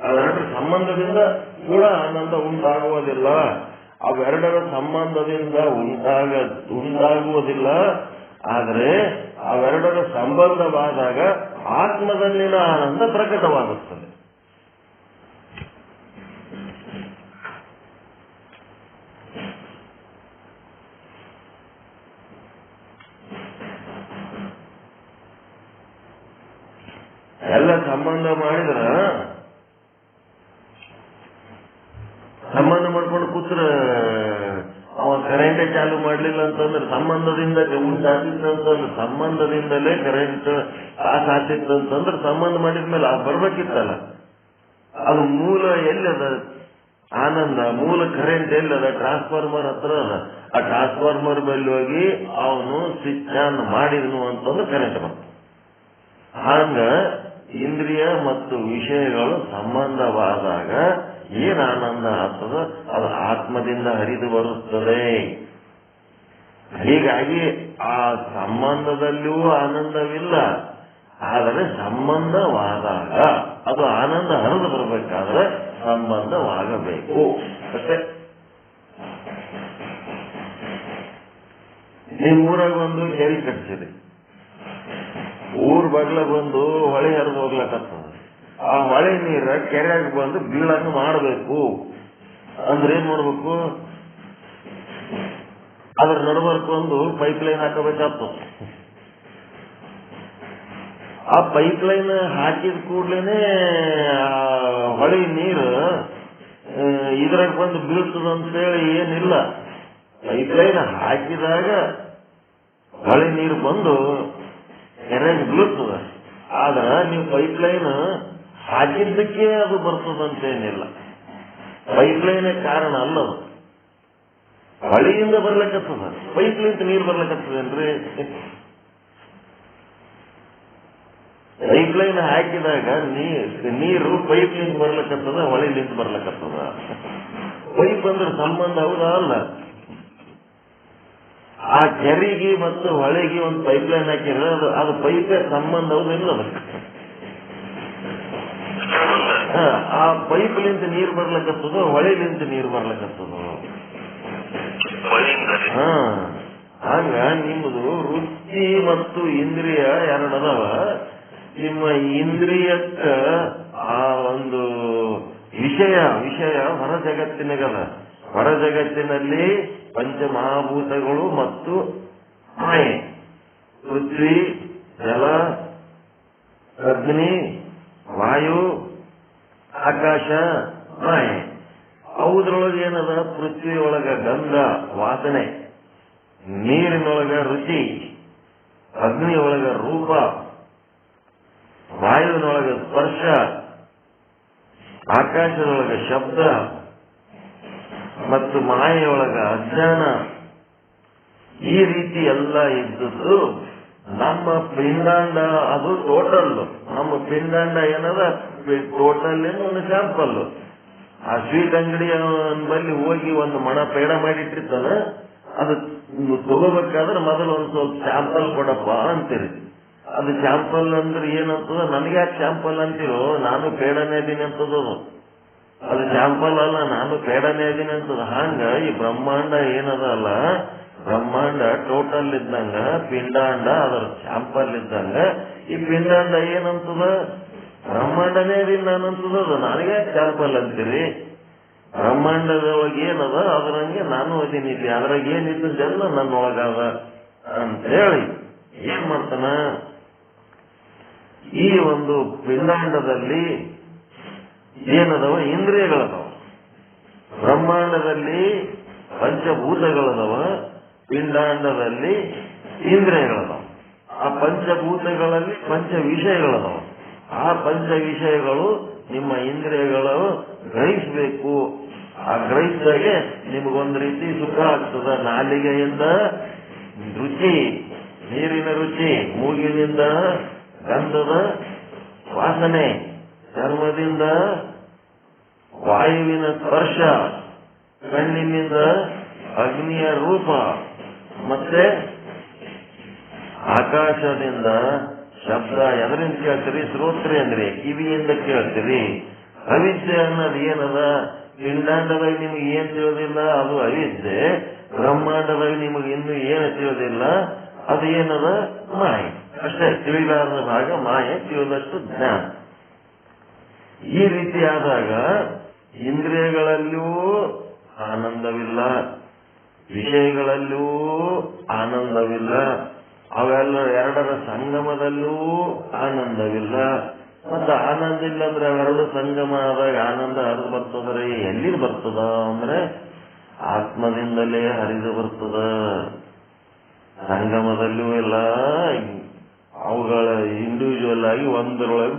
ಅವೆರಡರ ಸಂಬಂಧದಿಂದ ಕೂಡ ಆನಂದ ಉಂಟಾಗುವುದಿಲ್ಲ. ಅವೆರಡರ ಸಂಬಂಧದಿಂದ ಉಂಟಾಗುವುದಿಲ್ಲ. ಆದರೆ ಅವೆರಡರ ಸಂಬಂಧವಾದಾಗ ಆತ್ಮದಲ್ಲಿನ ಆನಂದ ಪ್ರಕಟವಾಗುತ್ತದೆ. ಎಲ್ಲ ಸಂಬಂಧ ಮಾಡಿದ್ರ ಸಂಬಂಧ ಮಾಡ್ಕೊಂಡು ಕೂತ್ರ ಅವ ಕರೆಂಟೇ ಚಾಲು ಮಾಡ್ಲಿಲ್ಲ ಅಂತಂದ್ರೆ ಸಂಬಂಧದಿಂದ ಉಂಟಾಗಿತ್ತಂತಂದ್ರೆ ಸಂಬಂಧದಿಂದಲೇ ಕರೆಂಟ್ ಪಾಸ್ ಆಗ್ತಿತ್ತು ಅಂತಂದ್ರೆ ಸಂಬಂಧ ಮಾಡಿದ್ಮೇಲೆ ಅದು ಬರ್ಬೇಕಿತ್ತಲ್ಲ. ಅದು ಮೂಲ ಎಲ್ಲದ ಆನಂದ, ಮೂಲ ಕರೆಂಟ್ ಎಲ್ಲದ? ಟ್ರಾನ್ಸ್ಫಾರ್ಮರ್ ಹತ್ರ ಅದ. ಆ ಟ್ರಾನ್ಸ್ಫಾರ್ಮರ್ ಬಲ್ಲಿ ಹೋಗಿ ಅವನು ಸ್ವಿಚ್ ಆನ್ ಮಾಡಿದ್ನು ಅಂತಂದ್ರೆ ಕರೆಂಟ್ ಬರ್ತದೆ. ಹಂಗ ಇಂದ್ರಿಯ ಮತ್ತು ವಿಷಯಗಳು ಸಂಬಂಧವಾದಾಗ ಏನ್ ಆನಂದ ಆಗ್ತದ ಅದು ಆತ್ಮದಿಂದ ಹರಿದು ಬರುತ್ತದೆ. ಹೀಗಾಗಿ ಆ ಸಂಬಂಧದಲ್ಲಿಯೂ ಆನಂದವಿಲ್ಲ. ಆದರೆ ಸಂಬಂಧವಾದಾಗ ಅದು ಆನಂದ ಹರಿದು ಬರಬೇಕಾದ್ರೆ ಸಂಬಂಧವಾಗಬೇಕು ಅಷ್ಟೇ. ನಿಮ್ಮೂರಾಗ ಒಂದು ಕೆರೆ ಕಟ್ಸಿರಿ, ಊರ್ ಬಗ್ಲ ಬಂದು ಹೊಳೆ ಹರಿದು ಹೋಗ್ಲಕತ್ತದ. ಆ ಹೊಳೆ ನೀರ ಕೆರೆಯಾಗ ಬಂದು ಬೀಳಂಗ ಮಾಡಬೇಕು ಅಂದ್ರೆ ಏನ್ ಮಾಡ್ಬೇಕು? ಅದ್ರ ನಡುವರ್ಕೊಂದು ಪೈಪ್ ಲೈನ್ ಹಾಕಬೇಕಾಗ್ತದೆ. ಆ ಪೈಪ್ ಲೈನ್ ಹಾಕಿದ ಕೂಡ್ಲೇನೆ ಹೊಳೆ ನೀರು ಇದ್ರಾಗ ಬಂದು ಬೀಳ್ತದಂತೇಳಿ ಏನಿಲ್ಲ. ಪೈಪ್ ಲೈನ್ ಹಾಕಿದಾಗ ಹೊಳೆ ನೀರು ಬಂದು ಕೆರೆಗೆ ಬೀಳ್ತದ. ಆದ್ರ ನೀವು ಪೈಪ್ ಲೈನ್ ಹಾಕಿದ್ದಕ್ಕೆ ಅದು ಬರ್ತದಂತೇನಿಲ್ಲ. ಪೈಪ್ ಲೈನೇ ಕಾರಣ ಅಲ್ಲದು, ಹೊಳೆಯಿಂದ ಬರ್ಲಕತ್ತದ. ಪೈಪ್ ಲೈನ್ ನೀರು ಬರ್ಲಕತ್ತದೇನ್ರಿ? ಪೈಪ್ ಲೈನ್ ಹಾಕಿದಾಗ ನೀರು ಪೈಪ್ ಲಿಂದ ಬರ್ಲಕತ್ತದ, ಹೊಳೆಲಿಂದ ಬರ್ಲಕತ್ತದ. ಪೈಪ್ ಅಂದ್ರೆ ಸಂಬಂಧ ಹೌದಾ? ಅಲ್ಲ. ಆ ಕೆರೆಗೆ ಮತ್ತು ಹೊಳೆಗೆ ಒಂದು ಪೈಪ್ ಲೈನ್ ಹಾಕಿದ್ರೆ ಅದು ಪೈಪೇ ಸಂಬಂಧ ಹೌದಿಲ್ಲ ಅದಕ್ಕೆ. ಆ ಪೈಪ್ಲಿಂದ ನೀರು ಬರ್ಲಕತ್ತದ, ಹೊಳೆಲಿಂದ ನೀರು ಬರ್ಲಕತ್ತದ. ಆಗ ನಿಮ್ಮದು ರುಚಿ ಮತ್ತು ಇಂದ್ರಿಯ ಎರಡದವ. ನಿಮ್ಮ ಇಂದ್ರಿಯಕ್ಕ ಆ ಒಂದು ವಿಷಯ ಹೊರ ಜಗತ್ತಿನಾಗದ. ಹೊರ ಜಗತ್ತಿನಲ್ಲಿ ಪಂಚಮಹಾಭೂತಗಳು ಮತ್ತು ಮಾಯೆ, ಪೃಥ್ವಿ, ಜಲ, ಅಗ್ನಿ, ವಾಯು, ಆಕಾಶ, ಮಾಯೆ. ಅವುದ್ರೊಳಗೆ ಏನದ? ಪೃಥ್ವಿ ಒಳಗ ಗಂಧ ವಾಸನೆ, ನೀರಿನೊಳಗ ರುಚಿ, ಅಗ್ನಿ ಒಳಗ ರೂಪ, ವಾಯುವಿನೊಳಗ ಸ್ಪರ್ಶ, ಆಕಾಶದೊಳಗ ಶಬ್ದ ಮತ್ತು ಮಾಯೆಯೊಳಗ ಅಜ್ಞಾನ. ಈ ರೀತಿ ಎಲ್ಲ ಇದ್ದದ್ದು ನಮ್ಮ ಪಿಂಡಾಂಡ. ಅದು ಟೋಟಲ್. ನಮ್ಮ ಪಿಂಡಾಂಡ ಏನದ? ಟೋಟಲ್ ಒಂದು ಸ್ಯಾಂಪಲ್. ಆ ಸ್ವೀಟ್ ಅಂಗಡಿ ಬಲ್ಲಿ ಹೋಗಿ ಒಂದು ಮಣ ಪೇಡ ಮಾಡಿಟ್ಟಿರ್ತಾನ, ಅದು ತಗೋಬೇಕಾದ್ರೆ ಮೊದಲು ಒಂದು ಸ್ವಲ್ಪ ಸ್ಯಾಂಪಲ್ ಕೊಡಪ್ಪ ಅಂತೀರಿ. ಅದು ಸ್ಯಾಂಪಲ್ ಅಂದ್ರೆ ಏನಂತದ? ನನಗೆ ಯಾಕೆ ಸ್ಯಾಂಪಲ್ ಅಂತೀರೋ? ನಾನು ಪೇಡನೇ ಇದೀನಿ ಅಂತದದು. ಅದು ಸ್ಯಾಂಪಲ್ ಅಲ್ಲ, ನಾನು ಪೇಡನೇ ಇದೀನಿ ಅಂತದ. ಹಂಗ ಈ ಬ್ರಹ್ಮಾಂಡ ಏನದ ಅಲ್ಲ, ಬ್ರಹ್ಮಾಂಡ ಟೋಟಲ್ ಇದ್ದಂಗ, ಪಿಂಡಾಂಡ ಅದರ ಸ್ಯಾಂಪಲ್ ಇದ್ದಂಗ. ಈ ಪಿಂಡಾಂಡ ಏನಂತದ? ಬ್ರಹ್ಮಾಂಡನೇ ಇದೀನಿ ನಾನಂತದದು. ನನಗೆ ಸ್ಯಾಂಪಲ್ ಅಂತೀರಿ. ಬ್ರಹ್ಮಾಂಡದೊಳಗೆ ಏನದ ಅದರಂಗೆ ನಾನು ಇದೀನಿ ಇಲ್ಲಿ. ಅದ್ರಾಗ ಏನಿದ್ದೆಲ್ಲ ನನ್ನೊಳಗದ ಅಂತ ಹೇಳಿ ಏನ್ ಮಾಡ್ತಾನ? ಈ ಒಂದು ಪಿಂಡಾಂಡದಲ್ಲಿ ಏನದವ? ಇಂದ್ರಿಯಗಳದವ. ಬ್ರಹ್ಮಾಂಡದಲ್ಲಿ ಪಂಚಭೂತಗಳದವ, ಪಿಂಡಾಂಡದಲ್ಲಿ ಇಂದ್ರಿಯಗಳದವ. ಆ ಪಂಚಭೂತಗಳಲ್ಲಿ ಪಂಚ ವಿಷಯಗಳದವ. ಆ ಪಂಚ ವಿಷಯಗಳು ನಿಮ್ಮ ಇಂದ್ರಿಯಗಳು ಗ್ರಹಿಸಬೇಕು. ಆ ಗ್ರಹಿಸಿದಾಗೆ ನಿಮಗೊಂದು ರೀತಿ ಸುಖ ಆಗ್ತದ. ನಾಲಿಗೆಯಿಂದ ರುಚಿ, ನೀರಿನ ರುಚಿ, ಮೂಗಿನಿಂದ ಗಂಧದ ವಾಸನೆ, ಚರ್ಮದಿಂದ ವಾಯುವಿನ ಸ್ಪರ್ಶ, ಕಣ್ಣಿನಿಂದ ಅಗ್ನಿಯ ರೂಪ, ಮತ್ತೆ ಆಕಾಶದಿಂದ ಶಬ್ದ. ಎದರಿಂದ ಕೇಳ್ತೀರಿ? ಶ್ರೋತ್ರಿ ಅಂದ್ರೆ ಕಿವಿಯಿಂದ ಕೇಳ್ತೀರಿ. ಅವಿದ್ಯೆ ಅನ್ನೋದು ಏನದ? ಪಿಂಡಾಂಡದಾಗ ನಿಮ್ಗೆ ಏನ್ ತಿಳಿದಿಲ್ಲ ಅದು ಅವಿದ್ಯೆ. ಬ್ರಹ್ಮಾಂಡದಾಗ ನಿಮಗೆ ಇನ್ನು ಏನು ತಿಳಿದಿಲ್ಲ ಅದು ಏನದ? ಮಾಯೆ. ಅಷ್ಟೇ. ತಿಳಿಲಾರದ ಭಾಗ ಮಾಯೆ, ತಿಳಿದಷ್ಟು ಜ್ಞಾನ. ಈ ರೀತಿ ಆದಾಗ ಇಂದ್ರಿಯಗಳಲ್ಲಿಯೂ ಆನಂದವಿಲ್ಲ, ವಿಷಯಗಳಲ್ಲಿಯೂ ಆನಂದವಿಲ್ಲ, ಅವೆಲ್ಲ ಎರಡರ ಸಂಗಮದಲ್ಲೂ ಆನಂದವಿಲ್ಲ. ಮತ್ತೆ ಆನಂದ ಇಲ್ಲ ಅಂದ್ರೆ ಅವೆರಡು ಸಂಗಮ ಆದಾಗ ಆನಂದ ಹರಿದು ಬರ್ತದ್ರೆ ಎಲ್ಲಿ ಬರ್ತದ ಅಂದ್ರೆ ಆತ್ಮದಿಂದಲೇ ಹರಿದು ಬರ್ತದ. ಸಂಗಮದಲ್ಲೂ ಎಲ್ಲ ಅವುಗಳ ಇಂಡಿವಿಜುವಲ್ ಆಗಿ ಒಂದರೊಳಗೆ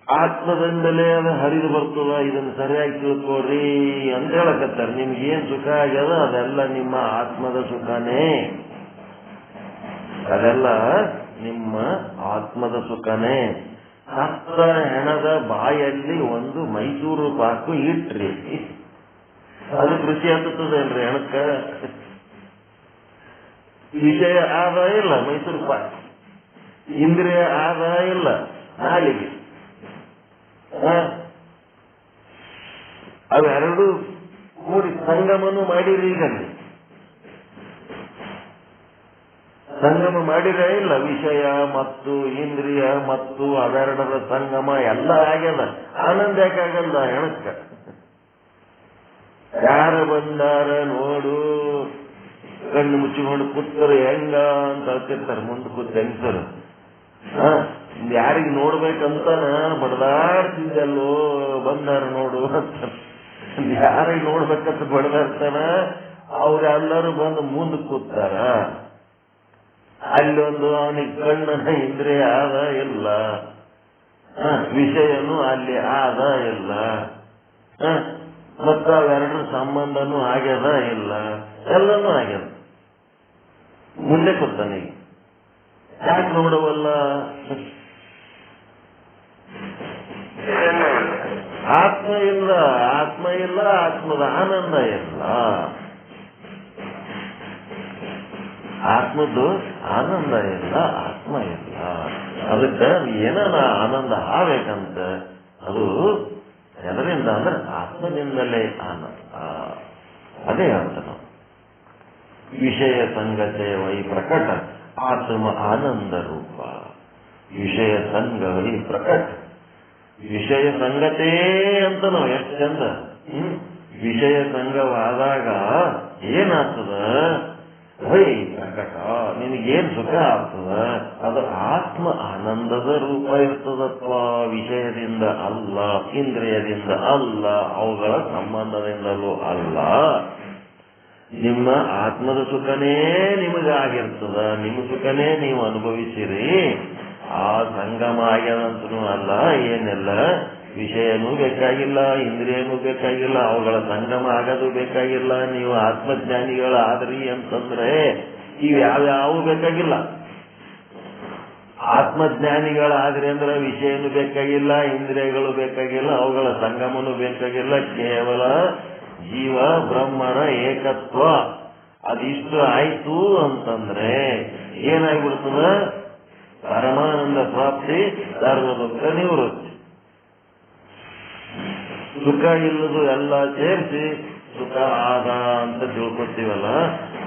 ಆತ್ಮದಿಂದಲೇ ಅದು ಹರಿದು ಬರ್ತದ. ಇದನ್ನು ಸರಿಯಾಗಿ ತಿಳ್ಕೊಡ್ರಿ ಅಂತ ಹೇಳಕತ್ತಾರೆ. ನಿಮ್ಗೇನ್ ಸುಖ ಆಗ್ಯದ ಅದೆಲ್ಲ ನಿಮ್ಮ ಆತ್ಮದ ಸುಖನೇ. ಅದೆಲ್ಲ ನಿಮ್ಮ ಆತ್ಮದ ಸುಖನೇ. ಸತ್ತ ಹೆಣದ ಬಾಯಲ್ಲಿ ಒಂದು ಮೈಸೂರು ಪಾಕು ಇಟ್ರಿ, ಅದು ಕೃಷಿ ಹತ್ತುತ್ತದೆ ಅಲ್ರಿ ಹೆಣಕ್ಕ. ವಿಷಯ ಆದ ಇಲ್ಲ ಮೈಸೂರು ಪಾಕ್, ಇಂದ್ರಿಯ ಆದ ಇಲ್ಲ ನಾಲಿಗೆ. ಅವೆರಡು ಕೂಡಿ ಸಂಗಮನು ಮಾಡಿರಿ. ಈಗ ಸಂಗಮ ಮಾಡಿರೇ ಇಲ್ಲ. ವಿಷಯ ಮತ್ತು ಇಂದ್ರಿಯ ಮತ್ತು ಅವೆರಡರ ಸಂಗಮ ಎಲ್ಲ ಆಗ್ಯದ. ಆನಂದ ಯಾಕಾಗಲ್ಲ ಹೆಣಕ್ಕ? ಯಾರು ಬಂದಾರ ನೋಡು, ಕಣ್ಣು ಮುಚ್ಚಿಕೊಂಡು ಕೂತರು ಹೆಂಗ ಅಂತ ಹೇಳ್ತಿರ್ತಾರೆ. ಮುಂದೆ ಕೂತ ಹೆಂಗಸರು ಯಾರಿಗೆ ನೋಡ್ಬೇಕಂತಾನ ಬಡದಾಡ್ತಿದ್ದಲ್ಲೋ, ಬಂದಾರ ನೋಡು ಅಂತ. ಯಾರಿಗೆ ನೋಡ್ಬೇಕಂತ ಬಡದಾಡ್ತಾನ, ಅವ್ರೆಲ್ಲರೂ ಬಂದು ಮುಂದೆ ಕೂತಾರ. ಅಲ್ಲೊಂದು ಅವನಿಗೆ ಕಣ್ಣನ ಇಂದ್ರಿಯ ಆದ ಇಲ್ಲ, ವಿಷಯನೂ ಅಲ್ಲಿ ಆದ ಇಲ್ಲ, ಮತ್ತ ಅವೆರಡರ ಸಂಬಂಧನೂ ಆಗ್ಯದ ಇಲ್ಲ, ಎಲ್ಲನೂ ಆಗ್ಯದ. ಮುಂದೆ ಕೂತಾನೀಗ ಯಾಕೆ ನೋಡವಲ್ಲ? ಆತ್ಮ ಇಲ್ಲ, ಆತ್ಮ ಇಲ್ಲ, ಆತ್ಮದ ಆನಂದ ಇಲ್ಲ. ಆತ್ಮದ್ದು ಆನಂದ ಇಲ್ಲ, ಆತ್ಮ ಇಲ್ಲ. ಅದಕ್ಕೆ ಏನಾರ ಆನಂದ ಆಗ್ಬೇಕಂತ ಅದು ಎದರಿಂದ ಅಂದ್ರೆ ಆತ್ಮದಿಂದಲೇ ಆನಂದ. ಅದೇ ಅಂತ ನಾವು ವಿಷಯ ಸಂಗತೆ ವೈ ಪ್ರಕಟ ಆತ್ಮ ಆನಂದ ರೂಪ. ವಿಷಯ ಸಂಗ ವೈ ಪ್ರಕಟ, ವಿಷಯ ಸಂಗತೇ ಅಂತ ನಾವು ಎಷ್ಟು ಚಂದ. ವಿಷಯ ಸಂಘವಾದಾಗ ಏನಾಗ್ತದ? ವೈ ಪ್ರಕಟ, ನಿನಗೇನ್ ಸುಖ ಆಗ್ತದ ಅದು ಆತ್ಮ ಆನಂದದ ರೂಪ ಇರ್ತದತ್ವ. ವಿಷಯದಿಂದ ಅಲ್ಲ, ಇಂದ್ರಿಯದಿಂದ ಅಲ್ಲ, ಅವುಗಳ ಸಂಬಂಧದಿಂದಲೂ ಅಲ್ಲ. ನಿಮ್ಮ ಆತ್ಮದ ಸುಖನೇ ನಿಮಗಾಗಿರ್ತದ, ನಿಮ್ಮ ಸುಖನೇ ನೀವು ಅನುಭವಿಸಿರಿ. ಆ ಸಂಗಮ ಆಗ್ಯದಂತನೂ ಅಲ್ಲ, ಏನೆಲ್ಲ ವಿಷಯನೂ ಬೇಕಾಗಿಲ್ಲ, ಇಂದ್ರಿಯನೂ ಬೇಕಾಗಿಲ್ಲ, ಅವುಗಳ ಸಂಗಮ ಆಗೋದು ಬೇಕಾಗಿಲ್ಲ. ನೀವು ಆತ್ಮಜ್ಞಾನಿಗಳಾದ್ರಿ ಅಂತಂದ್ರೆ ಇವು ಯಾವ್ಯಾವು ಬೇಕಾಗಿಲ್ಲ. ಆತ್ಮಜ್ಞಾನಿಗಳಾದ್ರಿ ಅಂದ್ರೆ ವಿಷಯನೂ ಬೇಕಾಗಿಲ್ಲ, ಇಂದ್ರಿಯಗಳು ಬೇಕಾಗಿಲ್ಲ, ಅವುಗಳ ಸಂಗಮನೂ ಬೇಕಾಗಿಲ್ಲ. ಕೇವಲ ಜೀವ ಬ್ರಹ್ಮರ ಏಕತ್ವ ಅದಿಷ್ಟು ಆಯ್ತು ಅಂತಂದ್ರೆ ಏನಾಗ್ಬಿಡ್ತದ? ಪರಮಾನಂದ ಪ್ರಾಪ್ತಿ, ಸರ್ವ ದುಃಖ ನಿವೃತ್ತಿ. ಸುಖ ಇಲ್ಲದು ಎಲ್ಲ ಸೇರಿಸಿ ಸುಖ ಆದ ಅಂತ ತಿಳ್ಕೊತೀವಲ್ಲ,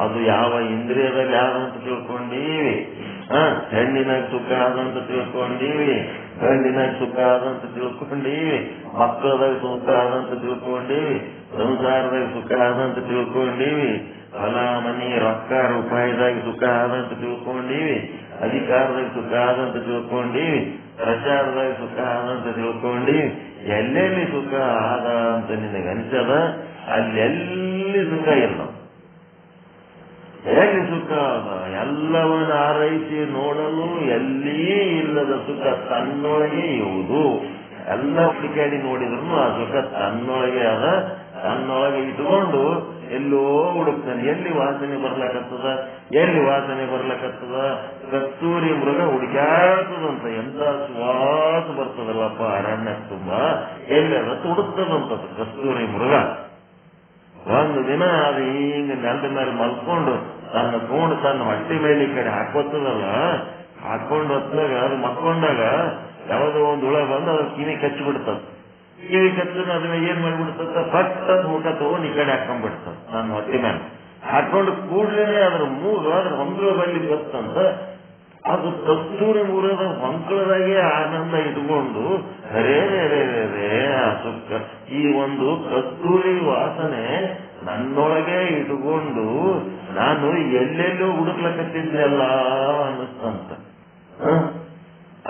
ಅದು ಯಾವ ಇಂದ್ರಿಯದಲ್ಲಿ ಆದಂತ ತಿಳ್ಕೊಂಡೀವಿ. ಹೆಣ್ಣಿನಾಗ ಸುಖ ಆದಂತ ತಿಳ್ಕೊಂಡೀವಿ, ಗಂಡಿನಾಗ ಸುಖ ಆದಂತ ತಿಳ್ಕೊಂಡೀವಿ, ಮಕ್ಕಳದಾಗ ಸುಖ ಆದಂತ ತಿಳ್ಕೊಂಡೀವಿ, ಸಂಸಾರದಾಗ ಸುಖ ಆದಂತ ತಿಳ್ಕೊಂಡೀವಿ, ಹೊಲ ಮನಿ ರೊಕ್ಕ ರೂಪಾಯಿದಾಗ ಸುಖ ಆದಂತ ತಿಳ್ಕೊಂಡೀವಿ, ಅಧಿಕಾರದಾಗ ಸುಖ ಆದಂತ ತಿಳ್ಕೊಂಡೀವಿ, ಪ್ರಚಾರದಾಗ ಸುಖ ಆದಂತ ತಿಳ್ಕೊಂಡೀವಿ. ಎಲ್ಲೆಲ್ಲಿ ಸುಖ ಆದ ಅಂತ ನಿನಗೆ ಅನ್ಸದ ಅಲ್ಲೆಲ್ಲಿ ಸುಖ ಇಲ್ಲ. ಎಲ್ಲಿ ಸುಖ ಅದ ಎಲ್ಲವನ್ನ ಆರೈಸಿ ನೋಡಲು ಎಲ್ಲಿ ಇಲ್ಲದ ಸುಖ ತನ್ನೊಳಗೆ ಇರುವುದು. ಎಲ್ಲ ಹುಡುಕಾಡಿ ನೋಡಿದ್ರು ಆ ಸುಖ ತನ್ನೊಳಗೆ ಅದ. ತನ್ನೊಳಗೆ ಇಟ್ಕೊಂಡು ಎಲ್ಲೋ ಹುಡುಕ್ತಾನೆ. ಎಲ್ಲಿ ವಾಸನೆ ಬರ್ಲಕತ್ತದ, ಎಲ್ಲಿ ವಾಸನೆ ಬರ್ಲಕತ್ತದ? ಕಸ್ತೂರಿ ಮೃಗ ಹುಡುಕಾಡ್ತದಂತ. ಎಂತ ಸುವಾಸ ಬರ್ತದಲ್ಲಪ್ಪ ಅರಣ್ಯ ತುಂಬಾ, ಎಲ್ಲೆಲ್ಲ ಹುಡುಕ್ತದಂತ ಕಸ್ತೂರಿ ಮೃಗ. ಒಂದು ದಿನ ಅದು ಹಿಂಗ ನೆಲದ ಮೇಲೆ ಮಲ್ಕೊಂಡು ತನ್ನ ಕೊಂಡು ತನ್ನ ಹೊಟ್ಟೆ ಮೇಲೆ ಈ ಕಡೆ ಹಾಕೋತದಲ್ಲ, ಹಾಕೊಂಡು ಹೊತ್ತಾಗ ಅದು ಮಕ್ಕೊಂಡಾಗ ಯಾವುದೋ ಒಂದು ಹುಳ ಬಂದು ಅದ್ರ ಕಿವಿ ಕಚ್ಚಿಬಿಡ್ತದ. ಕಿವಿ ಕಚ್ಚನ ಅದನ್ನ ಏನ್ ಮಾಡ್ಬಿಡ್ತದ? ಫಟ್ ಮುಖ ತಗೊಂಡು ಈ ಕಡೆ ಹಾಕೊಂಡ್ಬಿಡ್ತದ ನನ್ನ ಹೊಟ್ಟೆ ಮೇಲೆ. ಹಾಕೊಂಡು ಕೂಡ್ಲೇನೆ ಅದ್ರ ಮೂಗು ಅದ್ರ ಹೊಂಕಳ ಬಲ್ಲಿ ಬರ್ತಂತ. ಅದು ಕಸ್ತೂರಿ ಮುರದ ಹೊಂಕಳದಾಗೆ ಆನಂದ ಇಟ್ಕೊಂಡು ರೇ ಆ ಸುಖ. ಈ ಒಂದು ಕಸ್ತೂರಿ ವಾಸನೆ ನನ್ನೊಳಗೆ ಇಟ್ಕೊಂಡು ನಾನು ಎಲ್ಲೆಲ್ಲೋ ಹುಡುಕ್ಲಕತ್ತಿದ್ದೆಲ್ಲ ಅನ್ನಿಸ್ತಂತ.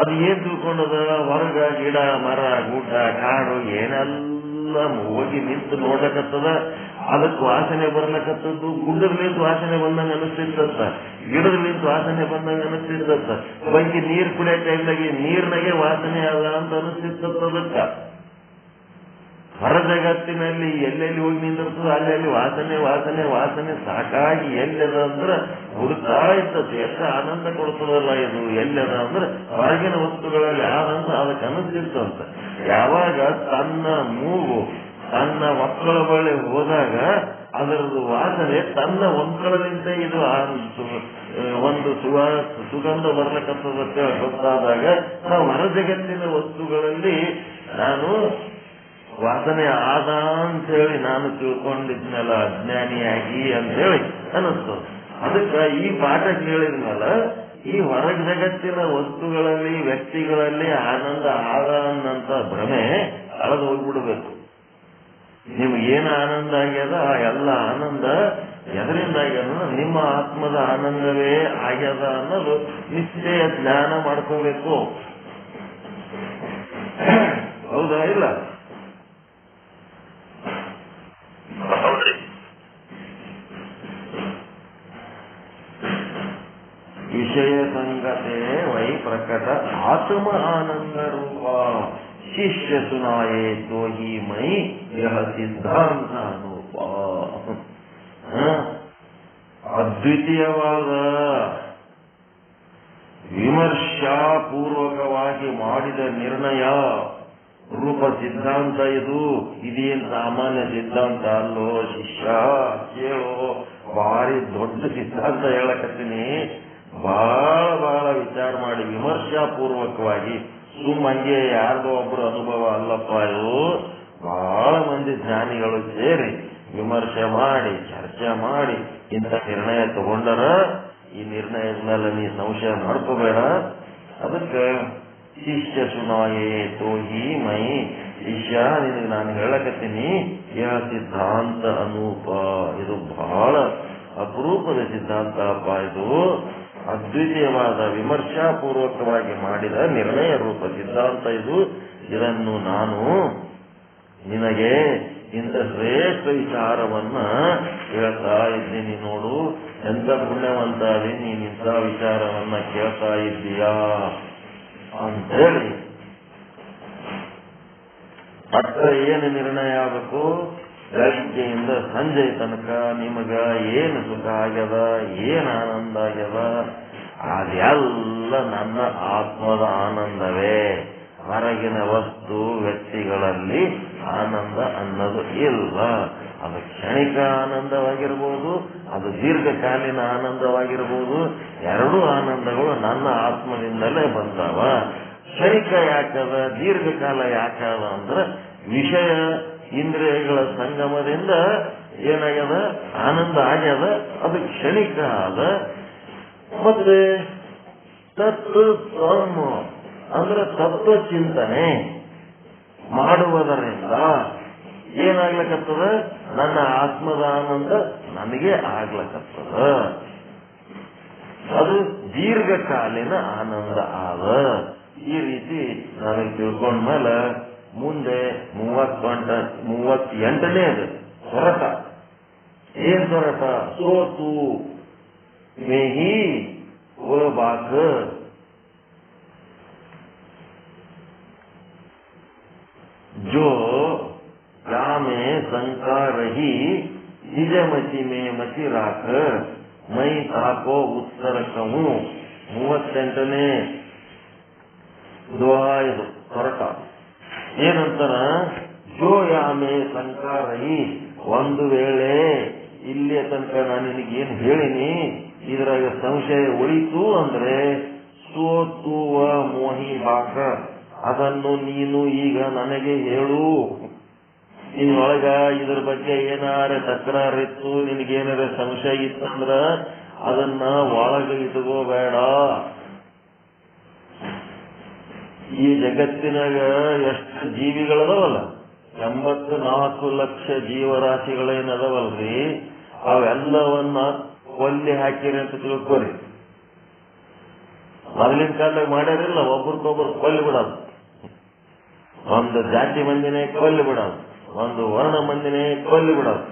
ಅದು ಏನ್ ತಿಳ್ಕೊಂಡದ? ಹೊರಗ ಗಿಡ ಮರ ಗುಡ್ಡ ಕಾಡು ಏನೆಲ್ಲ ಹೋಗಿ ನಿಂತು ನೋಡ್ಲಕತ್ತದ. ಅದಕ್ಕೆ ವಾಸನೆ ಬರ್ಲಕತ್ತದ್ದು. ಗುಡ್ಡದಲ್ಲಿಂದ ವಾಸನೆ ಬಂದಂಗ ಅನಿಸ್ತಿತ್ತ, ಗಿಡದಲ್ಲಿಂದ ವಾಸನೆ ಬಂದಂಗ ಅನಿಸ್ತಿತ್ತ, ಬಂಗಿ ನೀರ್ ಕುಡಿಯೋ ಟೈಮ್ನಾಗೆ ನೀರ್ನಾಗೆ ವಾಸನೆ ಅದ ಅಂತ ಅನಿಸ್ತಿತ್ತ. ಅದಕ್ಕ ಹೊರ ಜಗತ್ತಿನಲ್ಲಿ ಎಲ್ಲೆಲ್ಲಿ ಹೋಗಿ ನಿಂದಿರ್ತದೆ ಅಲ್ಲೆಲ್ಲಿ ವಾಸನೆ ವಾಸನೆ ವಾಸನೆ ಸಾಕಾಗಿ ಎಲ್ಲದ ಅಂದ್ರೆ ಹುಡುಕ್ತಾ ಇರ್ತದೆ. ಎಷ್ಟು ಆನಂದ ಕೊಡ್ತದಲ್ಲ ಇದು. ಎಲ್ಲದ ಅಂದ್ರೆ ಹೊರಗಿನ ವಸ್ತುಗಳಲ್ಲಿ ಆನಂದ ಅದಕ್ಕೆ ಅನಿಸಿರ್ತಂತ. ಯಾವಾಗ ತನ್ನ ಮೂಗು ತನ್ನ ಮಕ್ಕಳ ಬಳಿ ಹೋದಾಗ ಅದರದ್ದು ವಾಸನೆ ತನ್ನ ಒಂದ್ಕಳದಿಂದ ಇದು ಒಂದು ಸುಗಂಧ ಬರ್ಲಿಕ್ಕಂತ ಗೊತ್ತಾದಾಗ ನಾವು ಹೊರ ಜಗತ್ತಿನ ವಸ್ತುಗಳಲ್ಲಿ ನಾನು ವಾಸನೆ ಆದ ಅಂತೇಳಿ ನಾನು ತಿಳ್ಕೊಂಡಿದ್ನಲ್ಲ ಅಜ್ಞಾನಿಯಾಗಿ ಅಂತೇಳಿ ಅನ್ನಿಸ್ತದೆ. ಅದಕ್ಕೆ ಈ ಪಾಠ ಕೇಳಿದ್ಮೇಲೆ ಈ ಹೊರ ಜಗತ್ತಿನ ವಸ್ತುಗಳಲ್ಲಿ ವ್ಯಕ್ತಿಗಳಲ್ಲಿ ಆನಂದ ಆದ ಅನ್ನಂತ ಭ್ರಮೆ ಕಳೆದು ಹೋಗ್ಬಿಡ್ಬೇಕು. ನಿಮ್ಗೇನು ಆನಂದ ಆಗ್ಯದ ಆ ಎಲ್ಲ ಆನಂದ ಎದರಿಂದ ಆಗ್ಯದ ನಿಮ್ಮ ಆತ್ಮದ ಆನಂದವೇ ಆಗ್ಯದ ಅನ್ನೋದು ನಿಶ್ಚಯ ಜ್ಞಾನ ಮಾಡ್ಕೋಬೇಕು. ಹೌದಾ ಇಲ್ಲ? ವಿಷಯ ಸಂಗತೆ ವೈ ಪ್ರಕಟ ಆತ್ಮ ಆನಂದ ರೂಪ ಶಿಷ್ಯ ಸುನಾಯೇ ತೋ ಹಿ ಮೈ ಯಹ ಸಿದ್ಧಾಂತ ಅನೂಪ. ಅದ್ವಿತೀಯವಾದ ವಿಮರ್ಶಾಪೂರ್ವಕವಾಗಿ ಮಾಡಿದ ನಿರ್ಣಯ ರೂಪ ಸಿದ್ಧಾಂತ ಇದು. ಇದೇನು ಸಾಮಾನ್ಯ ಸಿದ್ಧಾಂತ ಅಲ್ಲೋ ಶಿಷ್ಯ, ಕೇಳೋ, ಭಾರಿ ದೊಡ್ಡ ಸಿದ್ಧಾಂತ ಹೇಳಕತ್ತೀನಿ. ಬಹಳ ವಿಚಾರ ಮಾಡಿ ವಿಮರ್ಶಾಪೂರ್ವಕವಾಗಿ ಸುಮ್ಮಂಗೆ ಯಾರ್ದೋ ಒಬ್ರು ಅನುಭವ ಅಲ್ಲಪ್ಪ ಇದು. ಬಹಳ ಮಂದಿ ಜ್ಞಾನಿಗಳು ಸೇರಿ ವಿಮರ್ಶೆ ಮಾಡಿ ಚರ್ಚೆ ಮಾಡಿ ಇಂಥ ನಿರ್ಣಯ ತಗೊಂಡರ ಈ ನಿರ್ಣಯದ ಮೇಲೆ ನೀ ಸಂಶಯ ಮಾಡ್ಕೋಬೇಡ. ಅದಕ್ಕೆ ಶಿಷ್ಯ ಸುನಾಯೇ ತೋ ಹಿ ಮೈ, ಶಿಷ್ಯ ನಿನಗೆ ನಾನು ಹೇಳಕತ್ತೀನಿ ಯಹ ಸಿದ್ಧಾಂತ ಅನೂಪ. ಇದು ಬಹಳ ಅಪರೂಪದ ಸಿದ್ಧಾಂತ ಅಪ್ಪ. ಇದು ಅದ್ವಿತೀಯವಾದ ವಿಮರ್ಶಾಪೂರ್ವಕವಾಗಿ ಮಾಡಿದ ನಿರ್ಣಯ ರೂಪ ಸಿದ್ಧಾಂತ ಇದು. ಇದನ್ನು ನಾನು ನಿನಗೆ ಇಂಥ ಶ್ರೇಷ್ಠ ವಿಚಾರವನ್ನ ಹೇಳ್ತಾ ಇದ್ದೀನಿ ನೋಡು. ಎಂತ ಪುಣ್ಯವಂತ ನೀನು ಇಂಥ ವಿಚಾರವನ್ನ ಕೇಳ್ತಾ ಇದ್ದೀಯಾ ಅಂತೇಳಿ ಅಟ್ಟ ಏನು ನಿರ್ಣಯ ಆಗಬೇಕು? ಬೆಳಗ್ಗೆಯಿಂದ ಸಂಜೆ ತನಕ ನಿಮಗ ಏನು ಸುಖ ಆಗ್ಯದ, ಏನು ಆನಂದ ಆಗ್ಯದ, ಅದೆಲ್ಲ ನನ್ನ ಆತ್ಮದ ಆನಂದವೇ. ಹೊರಗಿನ ವಸ್ತು ವ್ಯಕ್ತಿಗಳಲ್ಲಿ ಆನಂದ ಅನ್ನೋದು ಇಲ್ಲ. ಅದು ಕ್ಷಣಿಕ ಆನಂದವಾಗಿರ್ಬೋದು, ಅದು ದೀರ್ಘಕಾಲೀನ ಆನಂದವಾಗಿರ್ಬೋದು. ಎರಡೂ ಆನಂದಗಳು ನನ್ನ ಆತ್ಮದಿಂದಲೇ ಬಂದವ. ಕ್ಷಣಿಕ ಯಾಕದ, ದೀರ್ಘಕಾಲ ಯಾಕದ ಅಂದ್ರೆ ವಿಷಯ ಇಂದ್ರಿಯಗಳ ಸಂಗಮದಿಂದ ಏನಾಗ್ಯದ, ಆನಂದ ಆಗ್ಯದ, ಅದು ಕ್ಷಣಿಕ ಆದ. ಮತ್ತೆ ತತ್ವ ಅಂದ್ರೆ ತತ್ವ ಚಿಂತನೆ ಮಾಡುವುದರಿಂದ ಏನಾಗ್ಲಕತ್ತದ, ನನ್ನ ಆತ್ಮದ ಆನಂದ ನನಗೆ ಆಗ್ಲಕತ್ತದ. ಅದು ದೀರ್ಘಕಾಲೀನ ಆನಂದ ಆದ. ಈ ರೀತಿ ನನಗೆ ತಿಳ್ಕೊಂಡ್ಮೇಲೆ ಮುಂದೆ 38ನೇದು ಸ್ವರಟ. ಏನ್ ಸ್ವರಟ? ಸೋತು ಮೇಹಿ ಬಾಕ जो क्या में शंका रही निज मची में मची राख मई ताको उत्तर कहूं. 38ನೇ ದ್ವಾಯದು ಹೊರಟ. ಏನಂತಾರ? ಜೋ ಯಾಮೆ ಶಂಕಾ ರಹಿ, ಒಂದು ವೇಳೆ ಇಲ್ಲಿಯ ತನಕ ನಾನು ನಿನಗೇನು ಹೇಳಿನಿ ಇದ್ರಾಗ ಸಂಶಯ ಉಳಿತು ಅಂದ್ರೆ ಸೋತುವ ಮೋಹಿ ಬಾಕ, ಅದನ್ನು ನೀನು ಈಗ ನನಗೆ ಹೇಳು. ನಿನ್ನೊಳಗ ಇದ್ರ ಬಗ್ಗೆ ಏನಾರ ತಕರಾರಿತ್ತು, ನಿನಗೇನಾರ ಸಂಶಯ ಇತ್ತಂದ್ರ ಅದನ್ನ ಒಳಗೆ ಇಟ್ಕೋಬೇಡ. ಈ ಜಗತ್ತಿನಾಗ ಎಷ್ಟು ಜೀವಿಗಳದವಲ್ಲ, 84 ಲಕ್ಷ ಜೀವರಾಶಿಗಳೇನದವಲ್ರಿ, ಅವೆಲ್ಲವನ್ನ ಕೊಲ್ಲಿ ಹಾಕಿರಿ ಅಂತ ತಿಳ್ಕೊರಿ. ಮೊದಲಿನ ಕಾಲದಾಗ ಮಾಡ್ಯಾರಿಲ್ಲ, ಒಬ್ರಿಗೊಬ್ರು ಕೊಲ್ಲಿ ಬಿಡೋದು. ಒಂದು ಜಾತಿ ಮಂದಿನೇ ಕೊಲ್ಲಿ ಬಿಡೋದು, ಒಂದು ವರ್ಣ ಮಂದಿನೇ ಕೊಲ್ಲಿ ಬಿಡೋದು